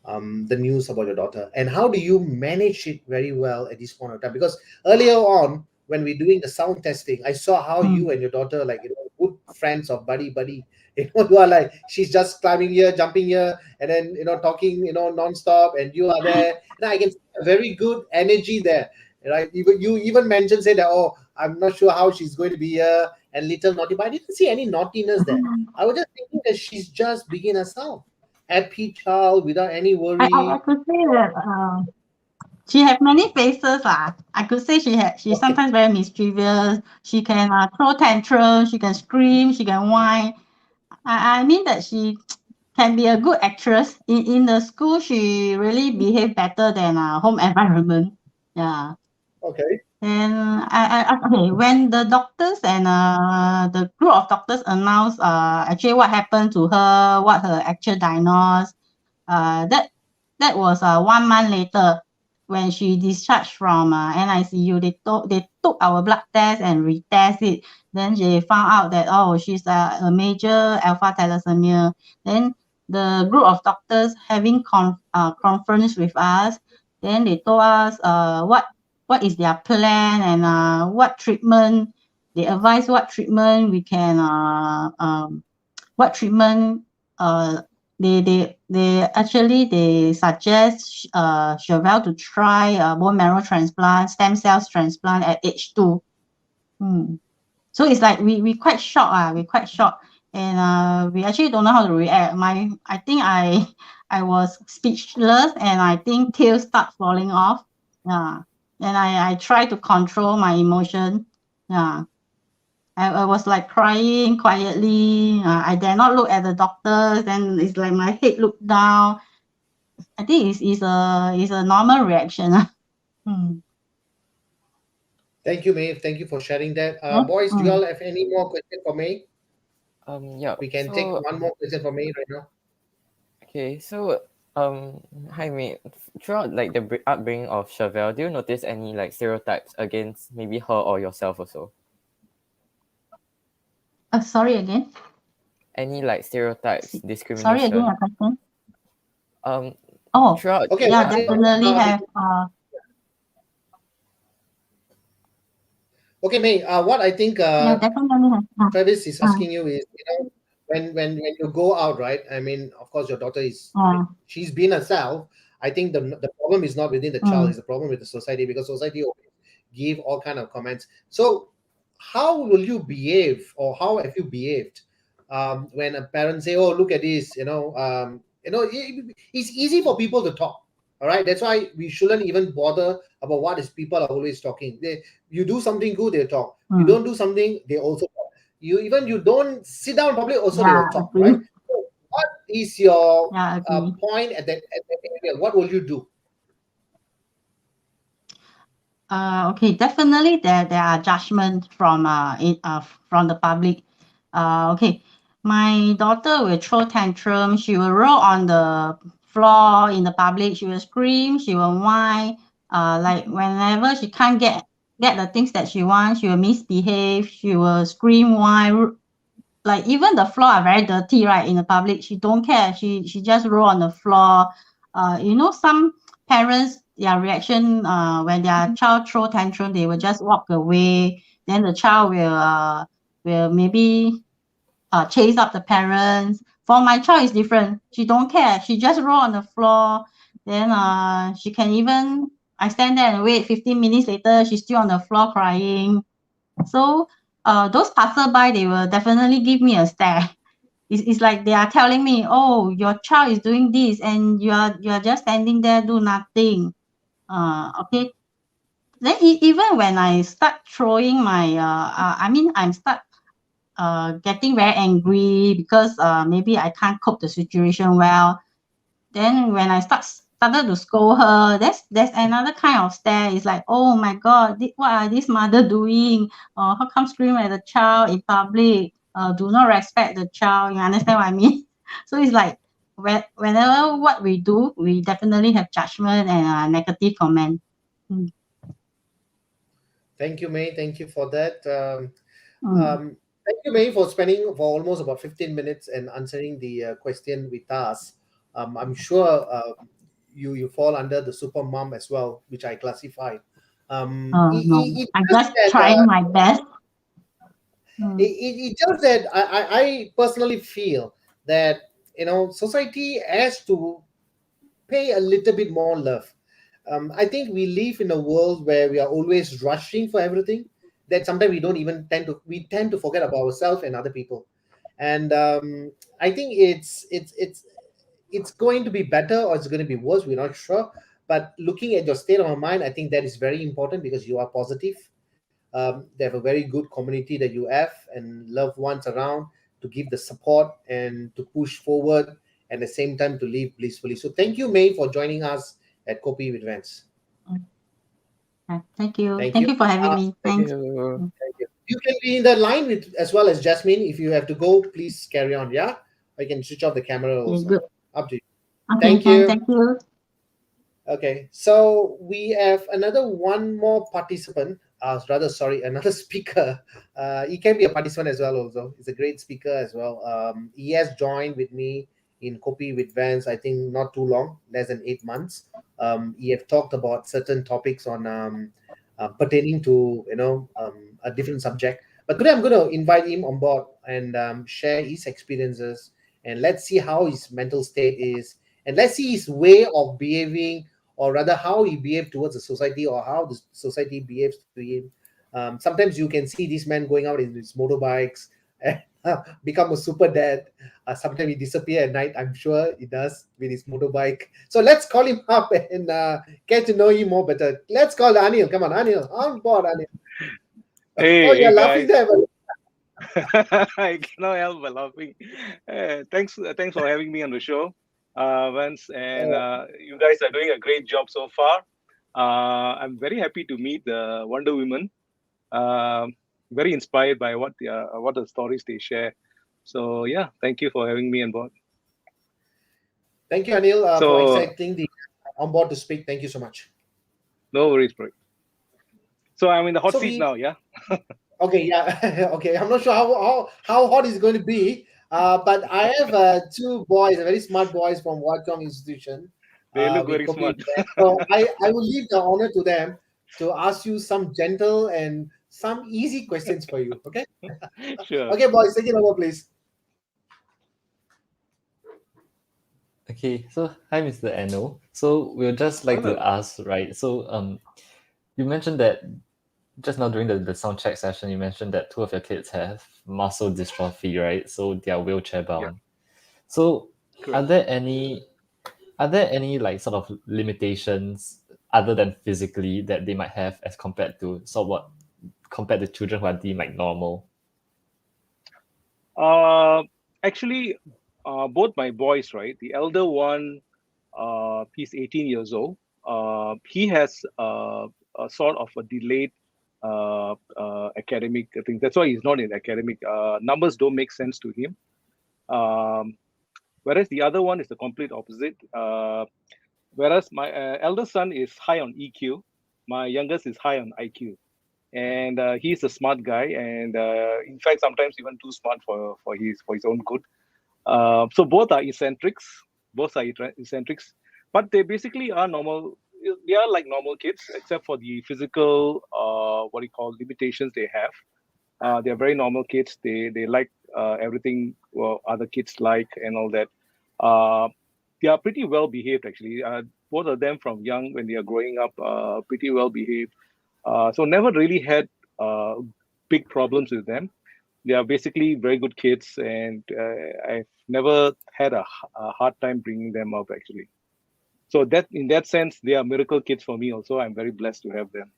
S1: the news about your daughter, and how do you manage it very well at this point of time? Because earlier on when we're doing the sound testing, I saw how you and your daughter, like, good friends of buddy, you are like, she's just climbing here, jumping here, and then talking non-stop, and you are there, and I can see a very good energy there, right? You even mentioned, say that, oh, I'm not sure how she's going to be here, and little naughty, but I didn't see any naughtiness there. I was just thinking that she's just being herself, happy child without any
S5: I
S1: worry.
S5: could say that she have many faces. I could say she's sometimes very mischievous. She can throw tantrums. She can scream. She can whine. I mean that she can be a good actress. In the school, she really behave better than home environment. Yeah.
S1: Okay.
S5: And okay, when the doctors and the group of doctors announced actually what happened to her, what her actual diagnosis, that was 1 month later when she discharged from NICU. They took our blood test and retest it. Then they found out that, oh, she's a major alpha thalassemia. Then the group of doctors having conference with us. Then they told us what is their plan and what treatment. They advise what treatment we can what treatment they suggest Chevelle to try bone marrow transplant, stem cells transplant at age 2. So it's like we quite shocked. We quite shocked, and we actually don't know how to react. I think I was speechless, and I think tears start falling off. Yeah, and I try to control my emotion. Yeah, I was like crying quietly. I dare not look at the doctors. Then it's like my head looked down. I think it's a normal reaction.
S1: Thank you, Maeve. Thank you for sharing that.
S5: Yeah.
S1: Boys, do you all have any more questions for me?
S3: Yeah.
S1: We can take one more question for me right now.
S3: Okay, so hi mate. Throughout like the upbringing of Chevelle, do you notice any like stereotypes against maybe her or yourself also?
S5: Sorry again.
S3: Any like stereotypes,
S5: Sorry again,
S3: discrimination?
S5: your question.
S3: Throughout
S1: Okay,
S5: Yeah,
S1: I think,
S5: definitely have.
S1: okay, May. What I think
S5: Yeah, definitely have.
S1: Travis is asking you is, when you go out, right? I mean, of course, your daughter is she's been herself. I think the problem is not within the child; it's the problem with the society, because society always give all kind of comments. So, how will you behave, or how have you behaved when a parent say, "Oh, look at this," it's easy for people to talk. All right, that's why we shouldn't even bother about what is people are always talking. You do something good, they talk. You don't do something, they also talk. You don't sit down in public, also they will talk,
S5: agree.
S1: right? So what is your
S5: Agree.
S1: point at that area? What will you do?
S5: Okay, definitely there are judgment from the public. Okay, my daughter will throw tantrum. She will roll on the floor in the public. She will scream. She will whine. Like whenever she can't get the things that she wants, she will misbehave. She will scream, whine. Like even the floor are very dirty, right? In the public, she don't care. She just roll on the floor. Some parents, their reaction when their child throw tantrum, they will just walk away. Then the child will maybe chase up the parents. For my child, it's different. She don't care. She just roll on the floor. Then she can even I stand there and wait. 15 minutes later, she's still on the floor crying. So those passerby, they will definitely give me a stare. It's like they are telling me, oh, your child is doing this and you are just standing there, do nothing. Okay. Then even when I start throwing my I'm start getting very angry because maybe I can't cope the situation well. Then when I started to scold her, there's another kind of stare. It's like, oh my God, what are this mother doing? How come scream at the child in public? Do not respect the child. You understand what I mean? So it's like whenever what we do, we definitely have judgment and negative comment.
S1: Thank you, May. Thank you for that. Thank you, May, for spending for almost about 15 minutes and answering the question with us. I'm sure you fall under the super mom as well, which I classified.
S5: No,
S1: It
S5: I'm
S1: just
S5: just
S1: that
S5: trying my best.
S1: it just that I personally feel that society has to pay a little bit more love. I think we live in a world where we are always rushing for everything, that sometimes we don't even tend to forget about ourselves and other people. And I think it's going to be better, or it's going to be worse, we're not sure. But looking at your state of mind, I think that is very important, because you are positive. They have a very good community that you have, and loved ones around to give the support and to push forward, and at the same time to live blissfully. So thank you, May, for joining us at Kopi with Vans.
S5: Thank you.
S1: Thank
S5: Thank
S1: you.
S5: you for having me.
S3: thank
S5: Thanks.
S3: you.
S1: Thank you. You can be in the line with as well as Jasmine. If you have to go, please carry on. Yeah, I can switch off the camera also.
S5: Good.
S1: Up to you.
S5: Okay,
S1: Thank you.
S5: Thank you.
S1: Okay, so we have one more participant. Another speaker. He can be a participant as well. Also, he's a great speaker as well. He has joined with me in Kopi with Vans. I think not too long, less than 8 months. He have talked about certain topics on pertaining to a different subject. But today I'm going to invite him on board and share his experiences, and let's see how his mental state is, and let's see his way of behaving, or rather how he behaved towards the society, or how the society behaves to him. Sometimes you can see this man going out in his motorbikes and become a super dad. Sometimes he disappear at night. I'm sure he does with his motorbike. So let's call him up and get to know him more better. Let's call Anil. Come on, Anil, on board, Anil. Oh,
S6: Hey
S1: you're laughing
S6: guys.
S1: there.
S6: I cannot help but laughing. Thanks for having me on the show, Vance, and you guys are doing a great job so far. I'm very happy to meet the Wonder Women. Um very inspired by what the stories they share. So yeah, thank you for having me on board.
S1: Thank you, Anil, for
S6: So
S1: accepting the on board to speak. Thank you so much.
S6: no worries, bro. So I'm in the hot
S1: So
S6: seat
S1: we
S6: now. Yeah.
S1: okay, yeah, okay. I'm not sure how hot it's going to be, but I have two boys, very smart boys from Hwa Chong Institution,
S6: They look
S1: with
S6: very
S1: Kopi
S6: smart.
S1: With Vans. So I will leave the honor to them to ask you some gentle and some easy questions for you. Okay,
S6: Sure.
S1: okay, boys, take it over, please.
S2: Okay, so hi, Mr. Eno. So we'll just like to
S6: Hello.
S2: ask, right? So you mentioned that just now during the sound check session, you mentioned that two of your kids have muscle dystrophy, right? So they are wheelchair bound.
S6: Yeah.
S2: So are
S6: Correct.
S2: there any like sort of limitations other than physically that they might have as compared to children who are deemed like normal?
S6: Actually, both my boys, right? The elder one, he's 18 years old. He has a sort of a delayed academic thing. That's why he's not in academic. Numbers don't make sense to him. Um, Whereas the other one is the complete opposite. Whereas my eldest son is high on EQ, my youngest is high on IQ, and he's a smart guy, and in fact, sometimes even too smart for his own good. So both are eccentrics. Both are eccentrics, but they basically are normal. They are like normal kids, except for the physical, what do you call, limitations they have. They are very normal kids. They like everything other kids like and all that. Uh, they are pretty well behaved actually. Both of them from young when they are growing up, pretty well behaved. So never really had uh, big problems with them. They are basically very good kids, and I've never had a hard time bringing them up actually. So that in that sense, they are miracle kids for me. Also, I'm very blessed to have them.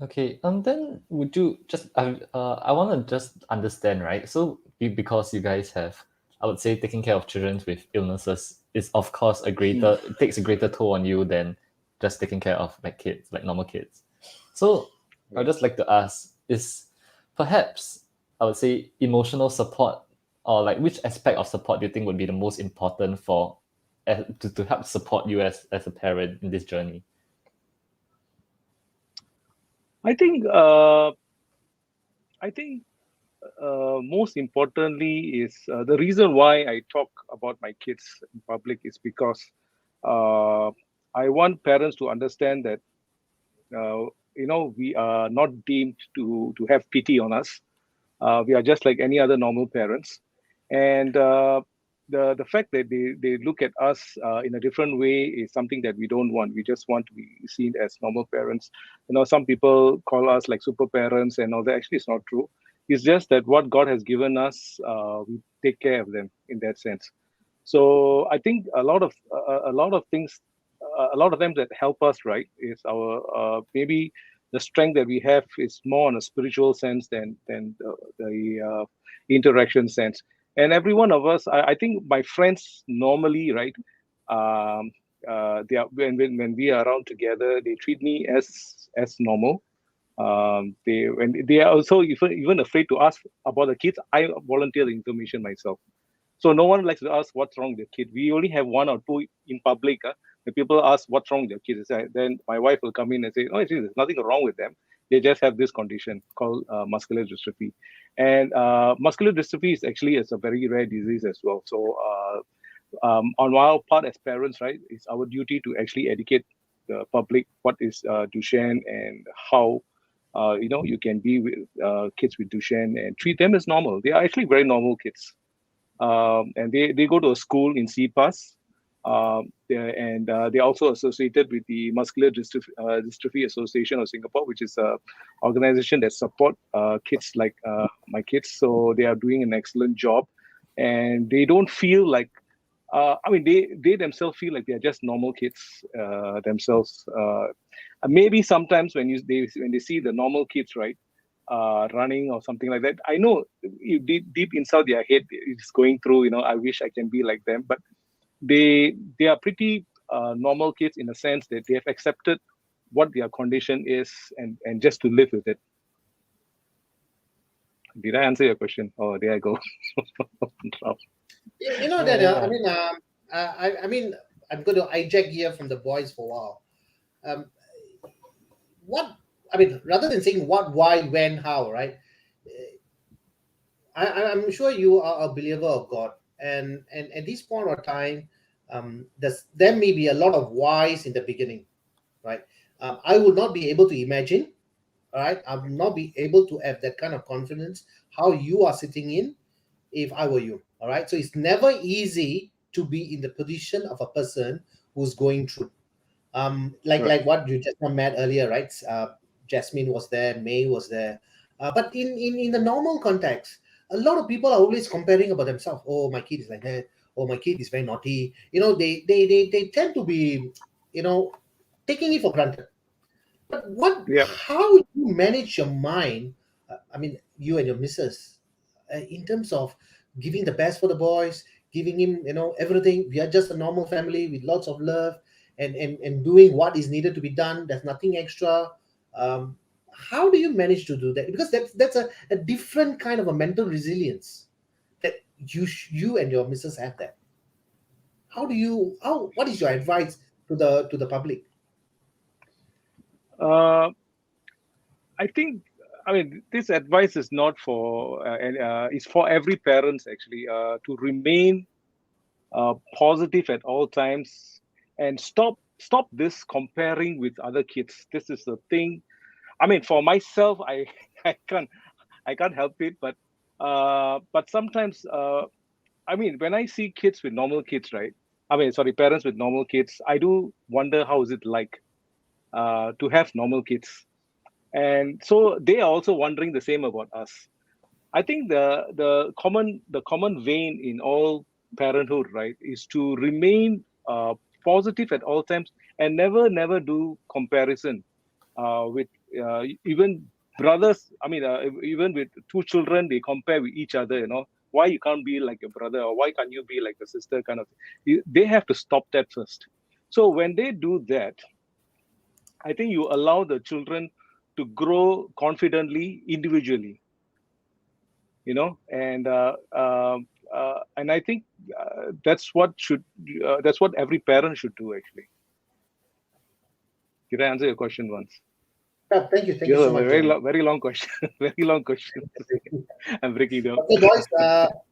S2: Okay, then would you just I want to just understand, right? So because you guys have, I would say, taking care of children with illnesses is of course it takes a greater toll on you than just taking care of like kids, like normal kids. So I'd just like to ask, is perhaps I would say emotional support, or like which aspect of support do you think would be the most important for to help support you as a parent in this journey?
S6: I think most importantly is the reason why I talk about my kids in public is because uh, I want parents to understand that we are not deemed to have pity on us. We are just like any other normal parents, and the fact that they look at us in a different way is something that we don't want. We just want to be seen as normal parents. Some people call us like super parents and all that. Actually, it's not true. It's just that what God has given us, we take care of them in that sense. So I think a lot of things, a lot of them that help us, right, is our maybe the strength that we have is more on a spiritual sense than the interaction sense. And every one of us, I think my friends normally, right, they are when we are around together, they treat me as normal. When they are also even afraid to ask about the kids, I volunteer the information myself. So no one likes to ask what's wrong with the kid. We only have one or two in public. The people ask what's wrong with your kids. Then my wife will come in and say, "Oh, actually, there's nothing wrong with them. They just have this condition called muscular dystrophy." And muscular dystrophy is a very rare disease as well. So on our part as parents, right, it's our duty to actually educate the public what is Duchenne and how you can be with kids with Duchenne and treat them as normal. They are actually very normal kids. And they go to a school in CPAS, and they're also associated with the Muscular Dystrophy Association of Singapore, which is an organization that support kids like my kids. So they are doing an excellent job, and they don't feel like they themselves feel like they are just normal kids themselves. Maybe sometimes when they see the normal kids, right, running or something like that, I know deep inside their head it's going through. I wish I can be like them, but they are pretty normal kids in the sense that they have accepted what their condition is and just to live with it. Did I answer your question? Oh, there I go.
S1: Daniel, I mean, I'm going to hijack here from the boys for a while. Rather than saying what, why, when, how, right? I'm sure you are a believer of God, and at this point of time, there may be a lot of whys in the beginning, right? I would not be able to imagine, all right? I would not be able to have that kind of confidence how you are sitting in if I were you, all right? So it's never easy to be in the position of a person who's going through. Like what you just met earlier, right? Jasmine was there, May was there, but in the normal context, a lot of people are always comparing about themselves. Oh, my kid is like that. Oh, my kid is very naughty. They tend to be, taking it for granted. But how you manage your mind? You and your missus, in terms of giving the best for the boys, giving him, everything. We are just a normal family with lots of love, and doing what is needed to be done. There's nothing extra. How do you manage to do that? Because that's a different kind of a mental resilience that you and your missus have. That. What is your advice to the public?
S6: I think, this advice is not for, it's for every parents actually, to remain positive at all times and stop this comparing with other kids. This is the thing. For myself, I can't help it, but sometimes, when I see kids with normal kids, right? Parents with normal kids, I do wonder how is it like to have normal kids. And so they are also wondering the same about us. I think the common vein in all parenthood, right, is to remain positive at all times and never do comparison with even brothers. Even with two children, they compare with each other. Why you can't be like your brother, or why can't you be like a sister? Kind of. They have to stop that first. So when they do that, I think you allow the children to grow confidently individually, and I think that's what every parent should do actually. Did I answer your question once?
S1: Thank you so much.
S6: Very long question. Very long question. I'm breaking down.
S1: Okay, boys,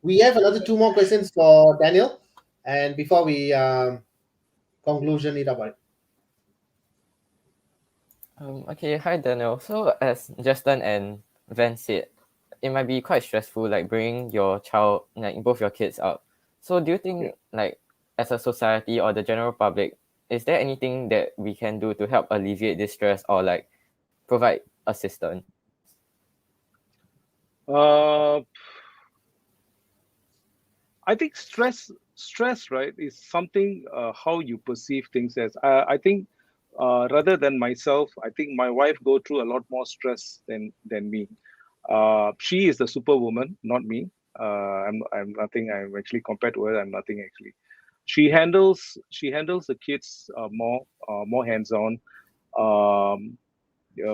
S1: we have another 2 more questions for Daniel, and before we conclusion it up.
S3: Okay, hi Daniel. So as Justin and Van said, it might be quite stressful, like bringing your child, like both your kids up. So do you think, like, as a society or the general public, is there anything that we can do to help alleviate this stress or like provide assistance?
S6: I think stress, right, is something how you perceive things as. I think rather than myself, I think my wife go through a lot more stress than me. She is the superwoman, not me. I'm nothing. I'm actually compared to her. I'm nothing actually. She handles the kids more hands-on,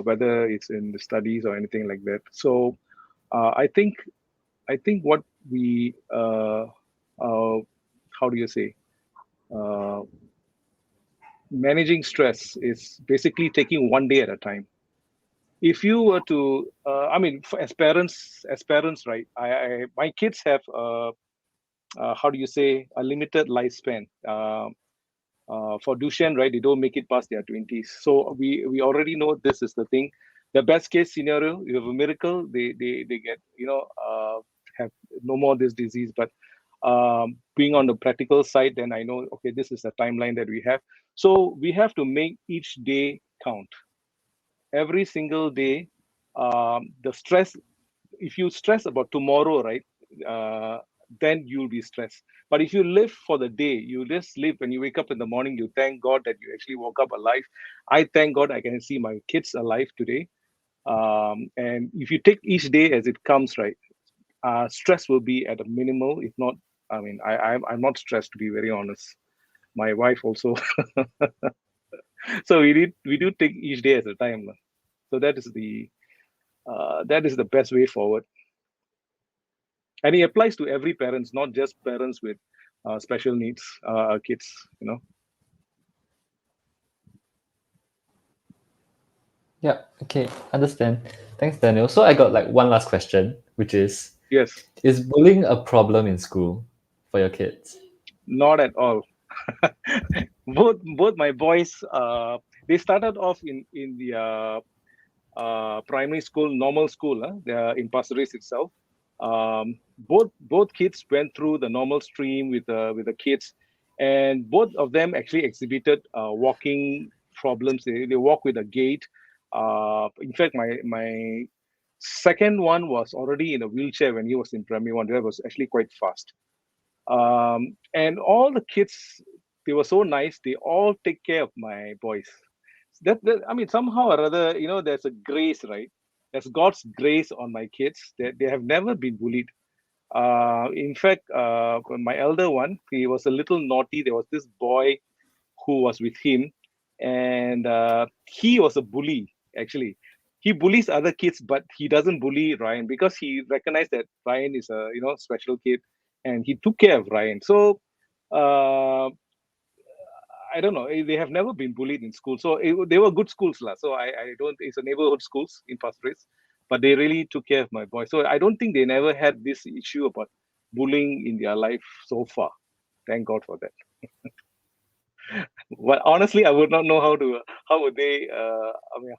S6: whether it's in the studies or anything like that. So I think what we how do you say, managing stress is basically taking one day at a time. If you were to as parents, right, my kids have how do you say, a limited lifespan. For Duchenne, right, they don't make it past their 20s. So we already know this is the thing. The best case scenario, you have a miracle, they get, have no more this disease. But being on the practical side, then I know, okay, this is the timeline that we have. So we have to make each day count. Every single day, the stress, if you stress about tomorrow, right, then you'll be stressed. But if you live for the day, you just live. When you wake up in the morning, you thank God that you actually woke up alive. I thank God I can see my kids alive today. And if you take each day as it comes, right, stress will be at a minimal. If not, I mean, I'm not stressed, to be very honest. My wife also. So we do take each day as a time. So that is the best way forward. And it applies to every parents, not just parents with special needs kids.
S2: Yeah, okay, understand. Thanks, Daniel. So I got like one last question, which
S6: Yes,
S2: is bullying a problem in school for your kids?
S6: not at all. Both my boys, they started off in the primary school, normal school, in Pasir Ris itself. Both kids went through the normal stream with the kids, and both of them actually exhibited walking problems. They walk with a gait. In fact, my second one was already in a wheelchair when he was in primary one. That was actually quite fast. And all the kids, they were so nice. They all take care of my boys. That I mean, somehow or other, there's a grace, right? There's God's grace on my kids. They have never been bullied. In fact, my elder one, he was a little naughty. There was this boy who was with him, and he was a bully. Actually, he bullies other kids, but he doesn't bully Ryan because he recognized that Ryan is a special kid, and he took care of Ryan. So. I don't know. They have never been bullied in school, so they were good schools, lah. So I don't. It's a neighborhood schools in Pasir Ris, but they really took care of my boy. So I don't think they never had this issue about bullying in their life so far. Thank God for that. But honestly, I would not know how would they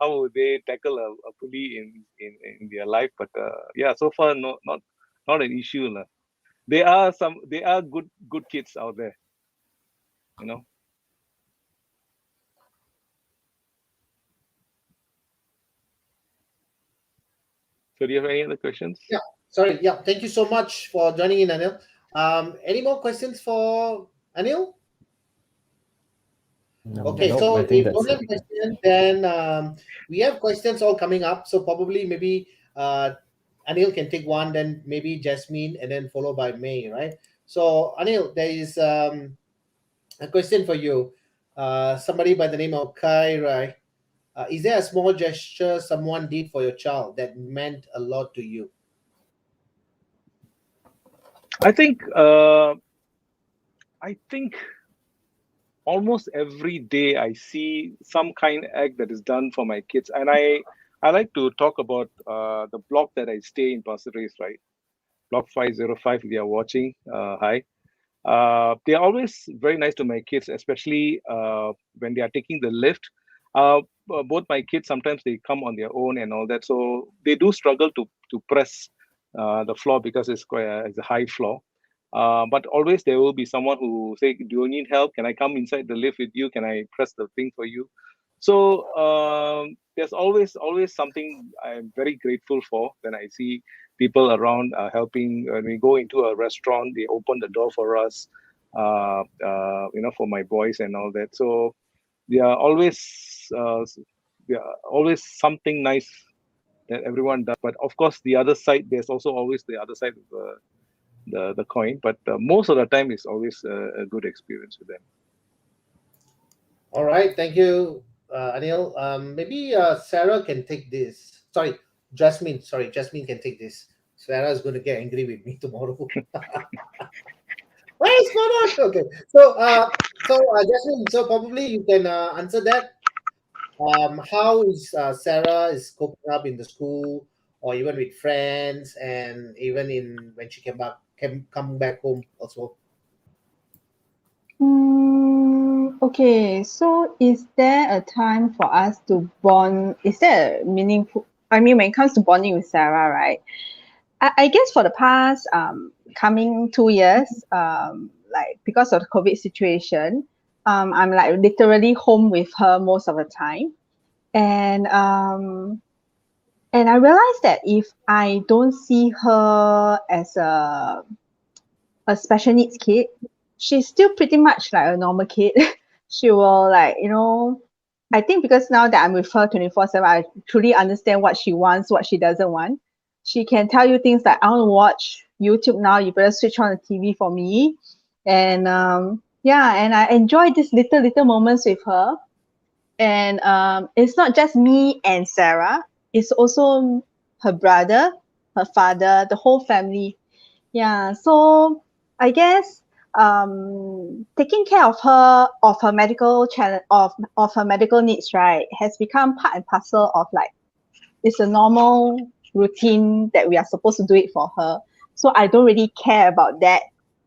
S6: how would they tackle a bully in their life. But yeah, so far not an issue, lah. They are good kids out there, you know. So do you have any other questions?
S1: Yeah, sorry. Yeah, thank you so much for joining in, Anil. Any more questions for Anil? Okay,
S2: Nope,
S1: so
S2: I think
S1: if no
S2: that's
S1: have
S2: it.
S1: questions, then we have questions all coming up. So probably maybe Anil can take one, then maybe Jasmine, and then followed by May, right? So Anil, there is a question for you. Somebody by the name of Kai, right? Is there a small gesture someone did for your child that meant a lot to you?
S6: I think almost every day I see some kind of act that is done for my kids, and I like to talk about the block that I stay in, Pasir Ris, right? Block 505. If they are watching, hi. They are always very nice to my kids, especially when they are taking the lift. Both my kids, sometimes they come on their own and all that, so they do struggle to press the floor because it's a high floor. But always there will be someone who say, "Do you need help? Can I come inside the lift with you? Can I press the thing for you?" So there's always something I'm very grateful for when I see people around helping. When we go into a restaurant, they open the door for us, for my boys and all that. So they are always uh, something nice that everyone does. But of course, the other side, there's also always the other side of the coin. But most of the time, it's always a good experience with them.
S1: All right, thank you, Anil. Maybe Sarah can take this. Sorry, Jasmine. Sorry, Jasmine can take this. Sarah is going to get angry with me tomorrow. Where is going on? Okay, so Jasmine, so probably you can answer that. How is Sarah is coping up in the school, or even with friends, and even in when she come back home also?
S4: Okay, so is there a time for us to bond? Is there a meaningful? I mean, when it comes to bonding with Sarah, right? I guess for the past coming 2 years, like because of the COVID situation, I'm like literally home with her most of the time, and I realized that if I don't see her as a special needs kid, she's still pretty much like a normal kid. She will like, I think because now that I'm with her 24/7, I truly understand what she wants, what she doesn't want. She can tell you things like, I want to watch YouTube now, you better switch on the TV for me. And yeah, and I enjoy these little moments with her. And it's not just me and Sarah, it's also her brother, her father, the whole family. Yeah, so I guess taking care of her medical challenge of her medical needs, right, has become part and parcel of like it's a normal routine that we are supposed to do it for her. So I don't really care about that,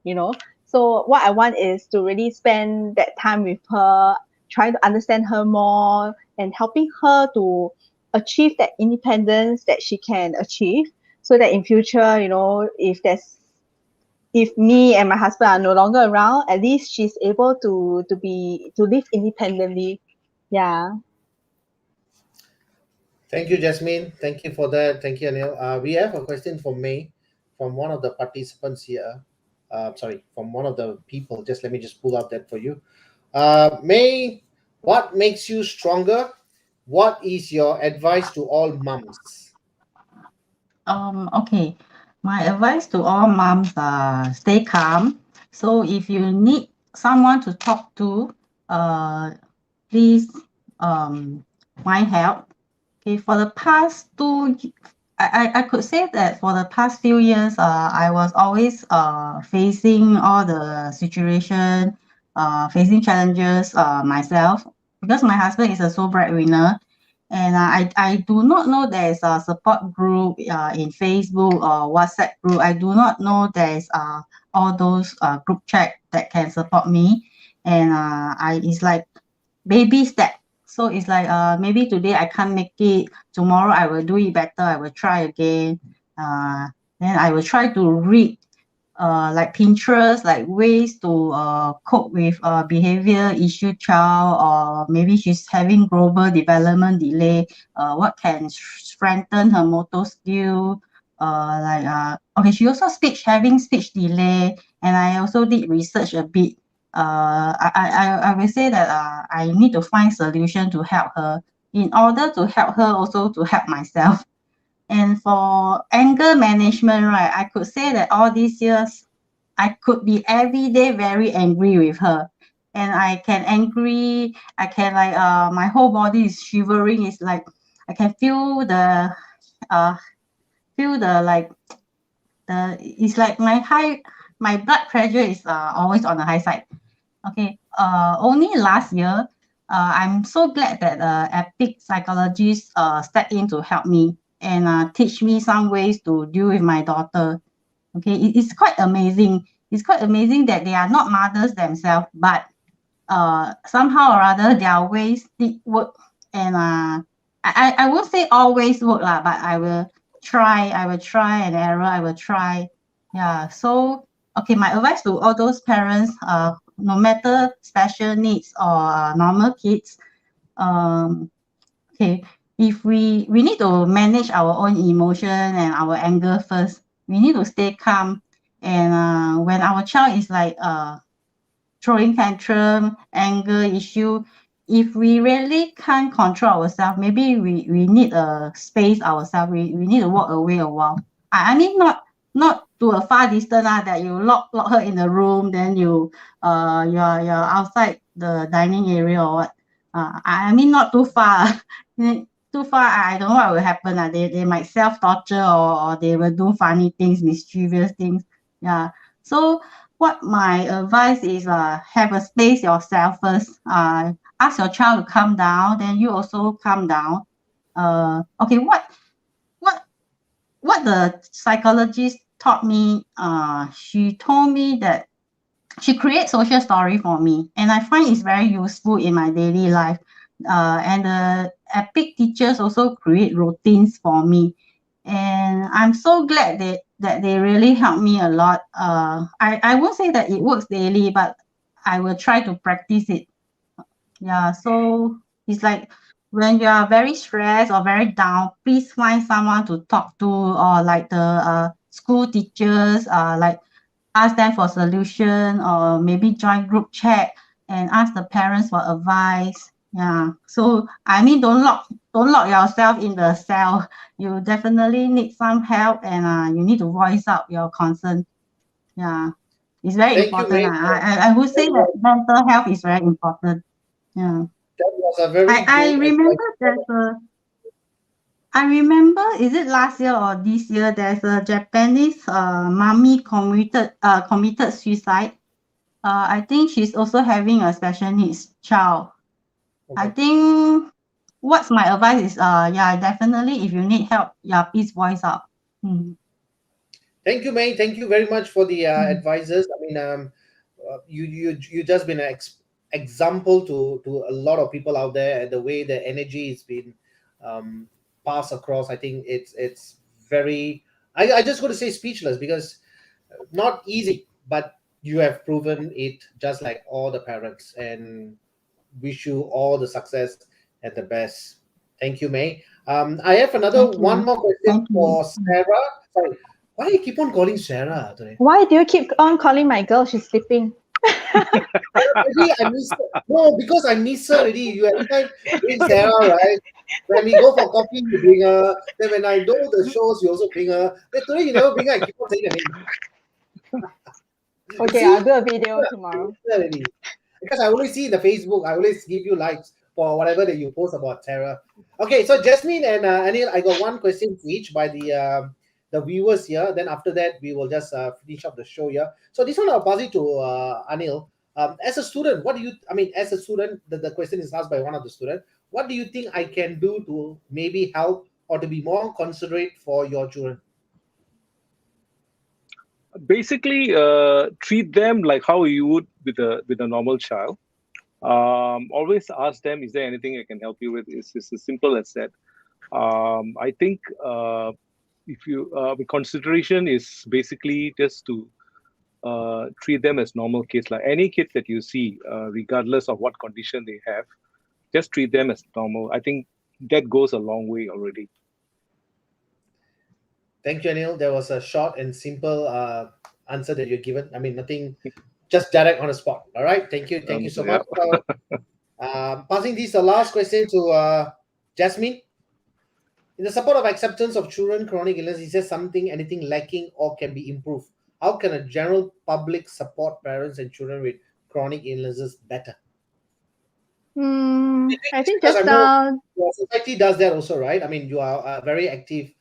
S4: you know. So what I want is to really spend that time with her, trying to understand her more and helping her to achieve that independence that she can achieve so that in future, if me and my husband are no longer around, at least she's able to live independently. Yeah.
S1: Thank you, Jasmine. Thank you for that. Thank you, Anil. We have a question for May from one of the participants here. Sorry, from one of the people. Just let me just pull out that for you. May, what makes you stronger? What is your advice to all mums?
S5: Okay. My advice to all moms, stay calm. So if you need someone to talk to, please find help. Okay, for the past I could say that for the past few years, I was always facing all the situation, facing challenges myself because my husband is a sole breadwinner, and I do not know there is a support group in Facebook or WhatsApp group. I do not know there is all those group chat that can support me, and I it's like baby step. So it's like maybe today I can't make it, tomorrow I will do it better, I will try again. Then I will try to read like Pinterest, like ways to cope with behavior issue child, or maybe she's having global development delay. What can strengthen her motor skill? Okay, she also having speech delay, and I also did research a bit. I will say that I need to find solution to help her in order to help her also to help myself. And for anger management, right, I could say that all these years, I could be every day very angry with her. And I can angry, I can like, my whole body is shivering. It's like, I can uh, feel the like, it's like my blood pressure is always on the high side. Okay, only last year, I'm so glad that Epic psychologist stepped in to help me and teach me some ways to deal with my daughter. Okay, it's quite amazing. It's quite amazing that they are not mothers themselves, but somehow or other their ways did work. And I won't say always work lah, but I will try and error, I will try. Yeah, so okay, my advice to all those parents, no matter special needs or normal kids, okay, if we need to manage our own emotion and our anger first. We need to stay calm, and when our child is like throwing tantrum, anger issue, if we really can't control ourselves, maybe we need a space ourselves. We need to walk away a while. I mean, not to a far distance that you lock her in the room, then you're outside the dining area or what. I mean, not too far. Too far, I don't know what will happen. They might self-torture, or they will do funny things, mischievous things. Yeah. So what my advice is, have a space yourself first. Ask your child to calm down, then you also calm down. Okay, what what the psychologist taught me, she told me that she creates social story for me, and I find it's very useful in my daily life. And the epic teachers also create routines for me, and I'm so glad that they really help me a lot. I won't say that it works daily, but I will try to practice it. Yeah, so it's like when you are very stressed or very down, please find someone to talk to, or like the school teachers, like ask them for solution, or maybe join group chat and ask the parents for advice. Yeah. So I mean, don't lock yourself in the cell. You definitely need some help, and you need to voice out your concern. Yeah. It's very
S1: Thank you,
S5: important.
S1: May.
S5: I would say that mental health is very important. Yeah.
S1: That was a very
S5: I
S1: good
S5: remember
S1: advice.
S5: I remember, is it last year or this year, there's a Japanese mommy committed suicide. I think she's also having a special needs child. I
S1: Okay.
S5: think what's my advice is, yeah, definitely if you need help, yeah, please voice out. Mm.
S1: Thank you, May. Thank you very much for the
S5: Mm.
S1: advices. I mean, you just been an example to a lot of people out there, and the way the energy has been um, passed across. I think it's very. I just want to say speechless, because not easy, but you have proven it just like all the parents, and wish you all the success and the best. Thank you, May. I have another
S5: Thank
S1: one
S5: you.
S1: more question
S5: Thank you.
S1: for Sarah. Sorry, why do you keep on calling Sarah today?
S4: Why do you keep on calling my girl? She's sleeping.
S1: Maybe I miss her. No, because I miss her already. You every time bring Sarah, right? When we go for coffee, you bring her. Then when I do the shows, you also bring her. Then today you never bring her. I keep on saying her name.
S4: Okay,
S1: See,
S4: I'll do a video tomorrow.
S1: already. Because I always see in the Facebook, I always give you likes for whatever that you post about Sarah. Okay, so Jasmine and Anil, I got one question each by the viewers here. Then after that, we will just finish up the show here. So this one I'll pass it to Anil. As a student, what do you? I mean, as a student, the question is asked by one of the students. What do you think I can do to maybe help or to be more considerate for your children?
S6: Basically, treat them like how you would with a normal child. Always ask them, is there anything I can help you with? It's as simple as that. I think if you consideration is basically just to treat them as normal kids, like any kids that you see, regardless of what condition they have, just treat them as normal. I think that goes a long way already.
S1: Thank you, Anil. There was a short and simple answer that you're given. I mean, nothing, just direct on the spot. All right. Thank you so
S6: Yeah.
S1: much. So, passing this the last question to Jasmine. In the support of acceptance of children chronic illness, is there something, anything lacking or can be improved? How can a general public support parents and children with chronic illnesses better?
S4: I think
S1: Because
S4: just
S1: I know
S4: now,
S1: your society does that also, right? I mean, you are very active.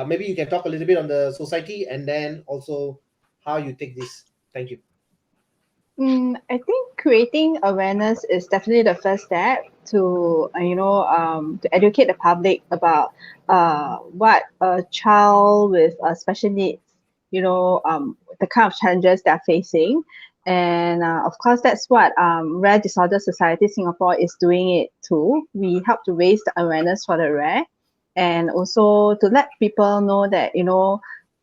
S1: Maybe you can talk a little bit on the society and then also how you take this. Thank you.
S4: I think creating awareness is definitely the first step to to educate the public about what a child with special needs, the kind of challenges they're facing. And of course, that's what Rare Disorder Society Singapore is doing it too. We help to raise the awareness for the rare, and also to let people know that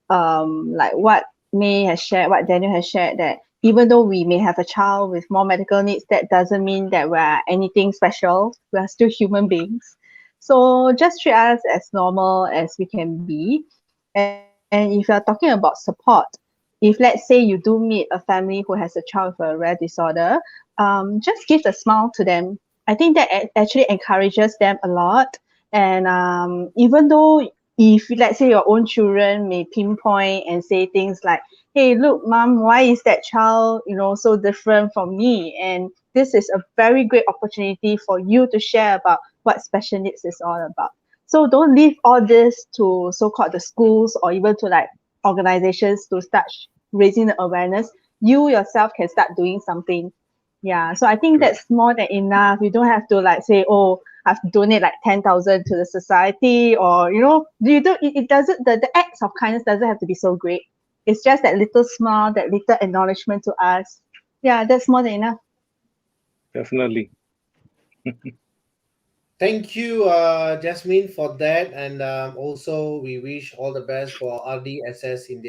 S4: like what May has shared, what Daniel has shared, that even though we may have a child with more medical needs, that doesn't mean that we're anything special. We're still human beings. So just treat us as normal as we can be. And if you're talking about support, if let's say you do meet a family who has a child with a rare disorder, just give a smile to them. I think that actually encourages them a lot. And even though if let's say your own children may pinpoint and say things like, hey, look, mom, why is that child, so different from me? And this is a very great opportunity for you to share about what special needs is all about. So don't leave all this to so-called the schools or even to like organizations to start raising the awareness. You yourself can start doing something. Yeah, so I think
S6: True.
S4: that's more than enough. You don't have to like say, oh, I have to donate like 10,000 to the society, or it doesn't, the acts of kindness doesn't have to be so great. It's just that little smile, that little acknowledgement to us. Yeah, that's more than enough.
S6: Definitely.
S1: Thank you, Jasmine, for that, and also we wish all the best for RDSS in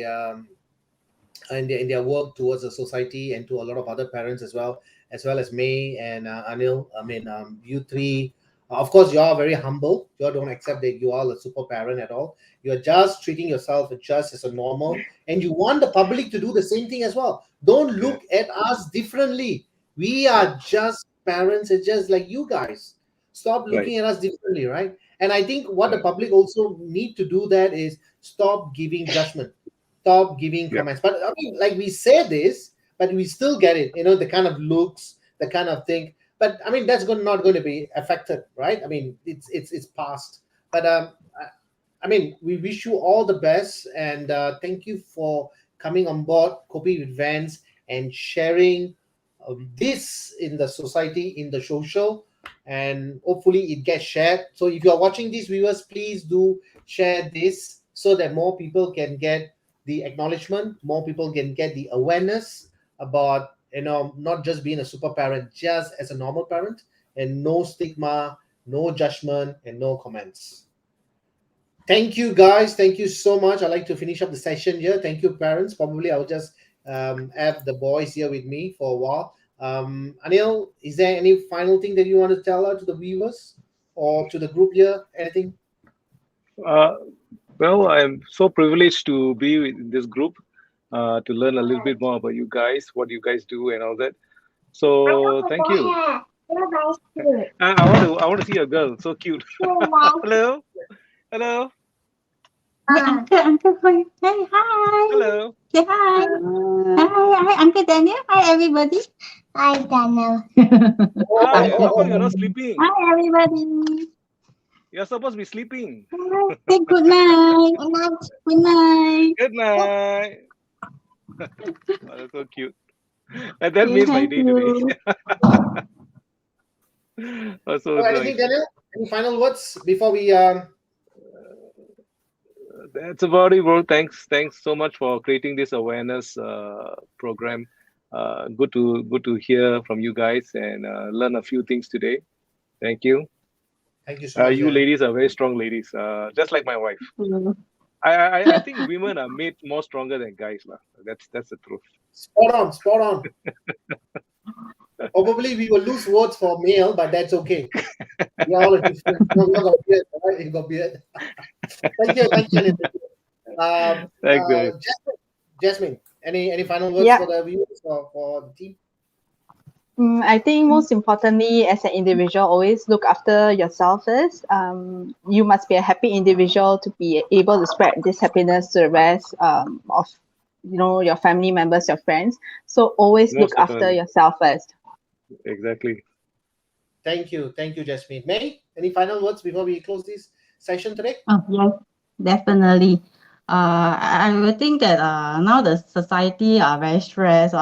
S1: their work towards the society, and to a lot of other parents as well as May and Anil. I mean, you three. Of course, you are very humble. You don't accept that you are a super parent at all. You are just treating yourself just as a normal, and you want the public to do the same thing as well. Don't
S6: Yeah.
S1: look at us differently. We are just parents. It's just like you guys. Stop
S6: Right.
S1: looking at us differently, right? And I think what the
S6: Right.
S1: public also need to do that is stop giving judgment, stop giving
S6: Yeah.
S1: comments. But I mean, like we say this, but we still get it. The kind of looks, the kind of thing. But I mean, that's not going to be affected, right? I mean, it's past. But I mean, we wish you all the best, and thank you for coming on board Kopi with Vans and sharing this in the society, in the social, and hopefully it gets shared. So if you are watching these, viewers, please do share this so that more people can get the acknowledgement, more people can get the awareness about not just being a super parent, just as a normal parent, and no stigma, no judgment, and no comments. Thank you, guys. Thank you so much. I'd like to finish up the session here. Thank you, parents. Probably I'll just have the boys here with me for a while. Anil, is there any final thing that you want to tell to the viewers or to the group here? Anything?
S6: Uh, well, I'm so privileged to be in this group, to learn a little bit more about you guys, what you guys do, and all that. So thank you. I want to see a girl. So cute. Hello. Hello.
S5: Hey, Uncle, hi. Hey, hi.
S6: Hello.
S5: Say hi. Hi, Uncle Daniel. Hi, everybody. Hi, Daniel.
S6: Hi. How come you're not sleeping?
S5: Hi, everybody.
S6: You're supposed to be sleeping.
S5: Say good night. Good night. Good night.
S6: Good night. Oh, that's so cute. And that made my
S5: Thank
S6: day today.
S5: you.
S6: So
S1: Anything,
S6: nice.
S1: Daniel? Any final words before we?
S6: That's about it, bro. Thanks so much for creating this awareness program. Good to hear from you guys and learn a few things today. Thank you.
S1: Thank you so much,
S6: You
S1: Daniel.
S6: ladies are very strong ladies, just like my wife. I think women are made more stronger than guys, lah. That's the truth.
S1: Spot on, spot on. Probably we will lose votes for male, but that's okay. We are all a different. You got beard, right? You got beard. Thank you, Anil.
S6: Thanks, guys.
S1: Jasmine, any final words
S4: Yeah.
S1: for the viewers or for the team?
S4: I think most importantly, as an individual, always look after yourself first. You must be a happy individual to be able to spread this happiness to the rest of your family members, your friends. So always
S6: Most
S4: look after
S6: definitely.
S4: yourself first.
S6: Exactly.
S1: Thank you, Jasmine. May, any final words before we close this session today?
S5: Oh, yes, definitely. I would think that now the society are very stressed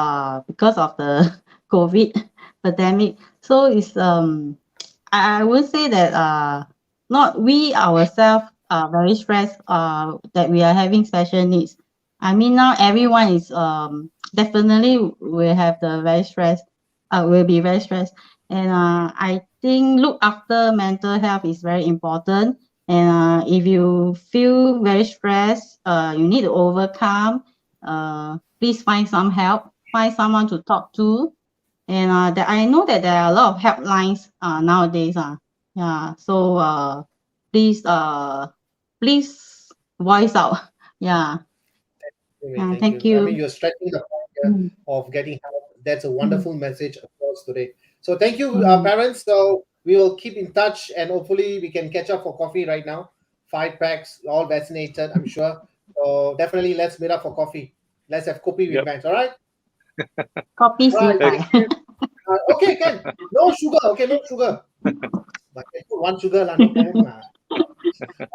S5: because of the COVID pandemic. So it's I would say that not we ourselves are very stressed that we are having special needs. I mean now everyone is definitely will have the very stress will be very stressed, and I think look after mental health is very important. And if you feel very stressed, you need to overcome. Please find some help. Find someone to talk to. And I know that there are a lot of helplines nowadays. Yeah. So please voice out. Yeah.
S1: Thank
S5: Thank
S1: you. I
S5: you.
S1: mean, you're stressing the point here of getting help. That's a wonderful message across today. So thank you, parents. So we will keep in touch, and hopefully we can catch up for coffee right now. 5 packs, all vaccinated, I'm sure. So definitely let's meet up for coffee. Let's have Kopi with
S6: Yep.
S1: Vans. All right.
S5: Copy
S1: All right.
S5: Siew Dai.
S1: Okay, Ken. No sugar. Okay, no sugar. But I put 1 sugar, lah, no problem. Lah.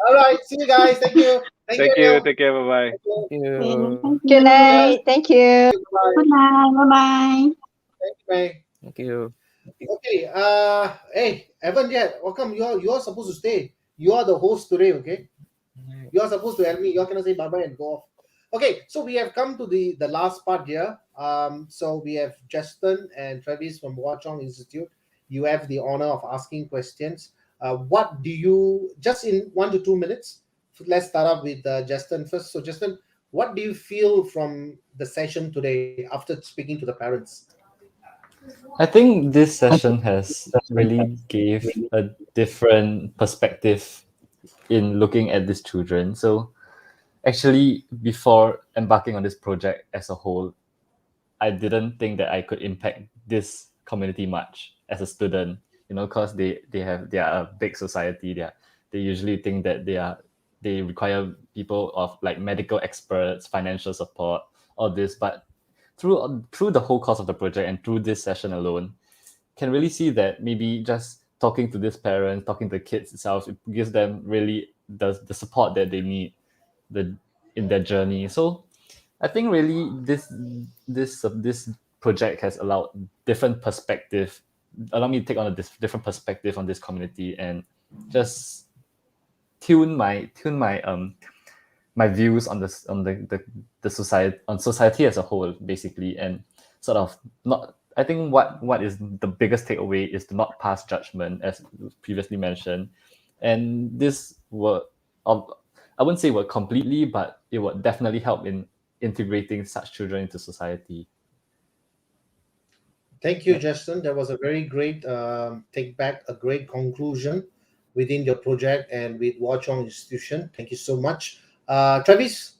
S1: All right. See you guys. Thank you.
S6: Thank you.
S1: Anil.
S6: Take care. Bye bye.
S3: Thank you.
S5: Thank
S4: Good
S5: you.
S4: night. Thank you.
S1: Bye.
S5: Good night. Bye bye.
S1: Thank you, May.
S3: Thank you.
S1: Okay. Hey, Evan, yeah, welcome. You're supposed to stay. You are the host today. Okay. You are supposed to help me. You cannot say bye bye and go off. Okay, so we have come to the last part here. So we have Justin and Travis from Hwa Chong Institute. You have the honor of asking questions. What do you, just in 1 to 2 minutes, let's start off with Justin first. So Justin, what do you feel from the session today after speaking to the parents?
S2: I think this session has really gave a different perspective in looking at these children. So actually, before embarking on this project as a whole, I didn't think that I could impact this community much as a student, because they are a big society. They usually think that they require people of like medical experts, financial support, all this. But through the whole course of the project and through this session alone, can really see that maybe just talking to these parents, talking to the kids itself, it gives them really the support that they need the in their journey. So I think really this project has allowed different perspective, allow me to take on a different perspective on this community and just tune my views on this on the society on society as a whole, basically, and sort of not. I think what is the biggest takeaway is to not pass judgment, as previously mentioned, and this will, I wouldn't say will completely, but it would definitely help in integrating such children into society.
S1: Thank you, Justin. That was a very great take back, a great conclusion within your project and with Hwa Chong Institution. Thank you so much. Travis?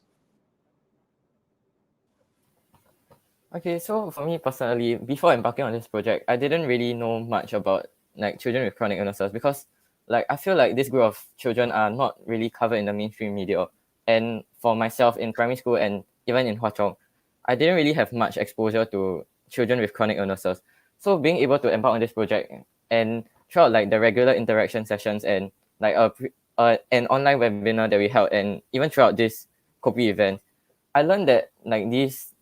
S3: Okay, so for me personally, before embarking on this project, I didn't really know much about like children with chronic illnesses because like I feel like this group of children are not really covered in the mainstream media. And for myself in primary school and even in Hwa Chong, I didn't really have much exposure to children with chronic illnesses. So being able to embark on this project and throughout like the regular interaction sessions and like an online webinar that we held and even throughout this Kopi event, I learned that like these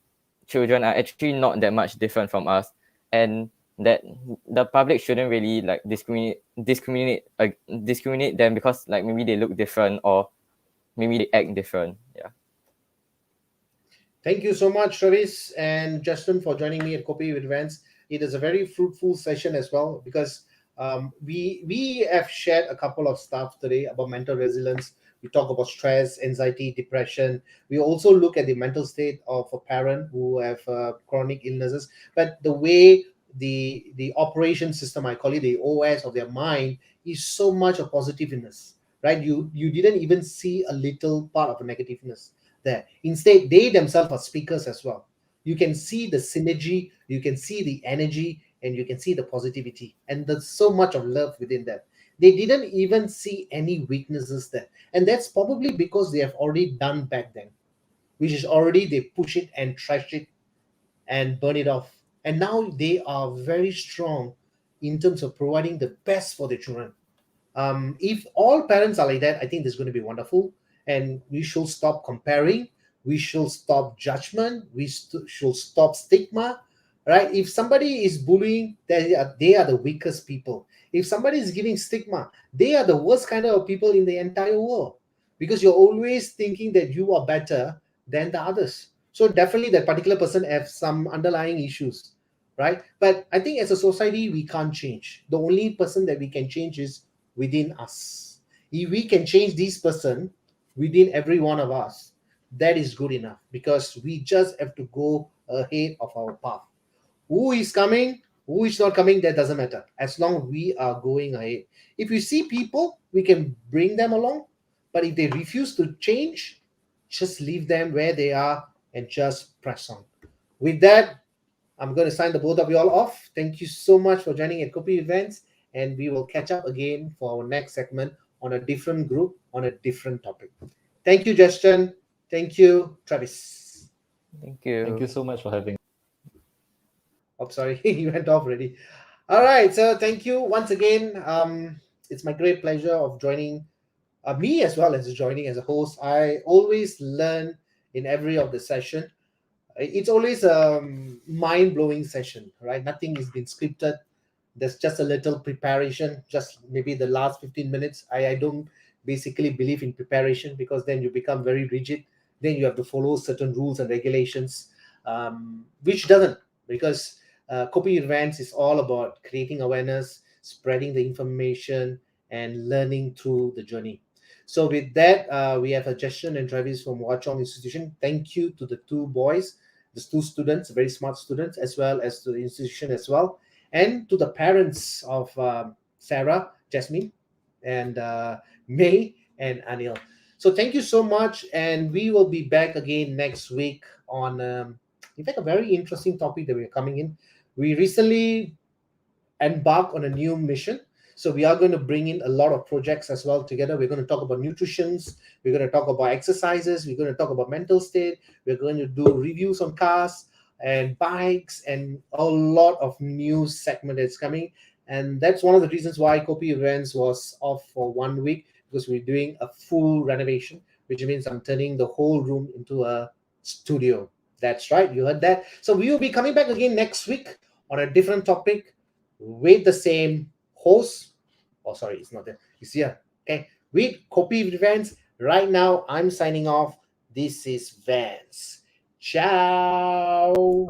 S3: children are actually not that much different from us, and that the public shouldn't really like discriminate them because like maybe they look different or maybe they act different. Yeah.
S1: Thank you so much, Travis and Justin, for joining me at Kopi With Vans. It is a very fruitful session as well because we have shared a couple of stuff today about mental resilience. We talk about stress, anxiety, depression. We also look at the mental state of a parent who have chronic illnesses. But the way the operation system, I call it the OS of their mind, is so much of positiveness, right? You didn't even see a little part of a negativeness there. Instead, they themselves are speakers as well. You can see the synergy, you can see the energy, and you can see the positivity. And there's so much of love within that. They didn't even see any weaknesses there. And that's probably because they have already done back then, which is already they push it and trash it and burn it off. And now they are very strong in terms of providing the best for their children. If all parents are like that, I think this is going to be wonderful. And we should stop comparing. We should stop judgment. We should stop stigma, right? If somebody is bullying, they are the weakest people. If somebody is giving stigma, they are the worst kind of people in the entire world because you're always thinking that you are better than the others. So definitely that particular person has some underlying issues, right? But I think as a society, we can't change. The only person that we can change is within us. If we can change this person within every one of us, that is good enough because we just have to go ahead of our path. Who is coming, who is not coming, that doesn't matter as long we are going ahead. If you see people, we can bring them along, but if they refuse to change, just leave them where they are and just press on. With that, I'm going to sign the both of you all off. Thank you so much for joining at Kopi Events, and we will catch up again for our next segment on a different group, on a different topic. Thank you, Justin. Thank you, Travis.
S3: Thank you.
S2: Thank you so much for having.
S1: Oh, sorry, you went off already. All right, so thank you once again. It's my great pleasure of joining me as well as joining as a host. I always learn in every of the session. It's always a mind-blowing session, right? Nothing has been scripted. There's just a little preparation, just maybe the last 15 minutes. I don't basically believe in preparation because then you become very rigid. then you have to follow certain rules and regulations, which doesn't, because Kopi With Vans is all about creating awareness, spreading the information, and learning through the journey. So with that, we have a Justin and Travis from Hwa Chong Institution. Thank you to the two boys, the two students, very smart students, as well as to the institution as well, and to the parents of Sarah, Jasmine, and May and Anil. So thank you so much, and we will be back again next week on, in fact, a very interesting topic that we're coming in. We recently embarked on a new mission. So we are going to bring in a lot of projects as well together. We're going to talk about nutritions. We're going to talk about exercises. We're going to talk about mental state. We're going to do reviews on cars and bikes and a lot of new segment that's coming. And that's one of the reasons why Kopi With Vans was off for 1 week, because we're doing a full renovation, which means I'm turning the whole room into a studio. That's right, you heard that. So we will be coming back again next week on a different topic with the same host. Oh, sorry, it's not there. It's here. Okay, with Kopi With Vans. Right now, I'm signing off. This is Vans. Ciao.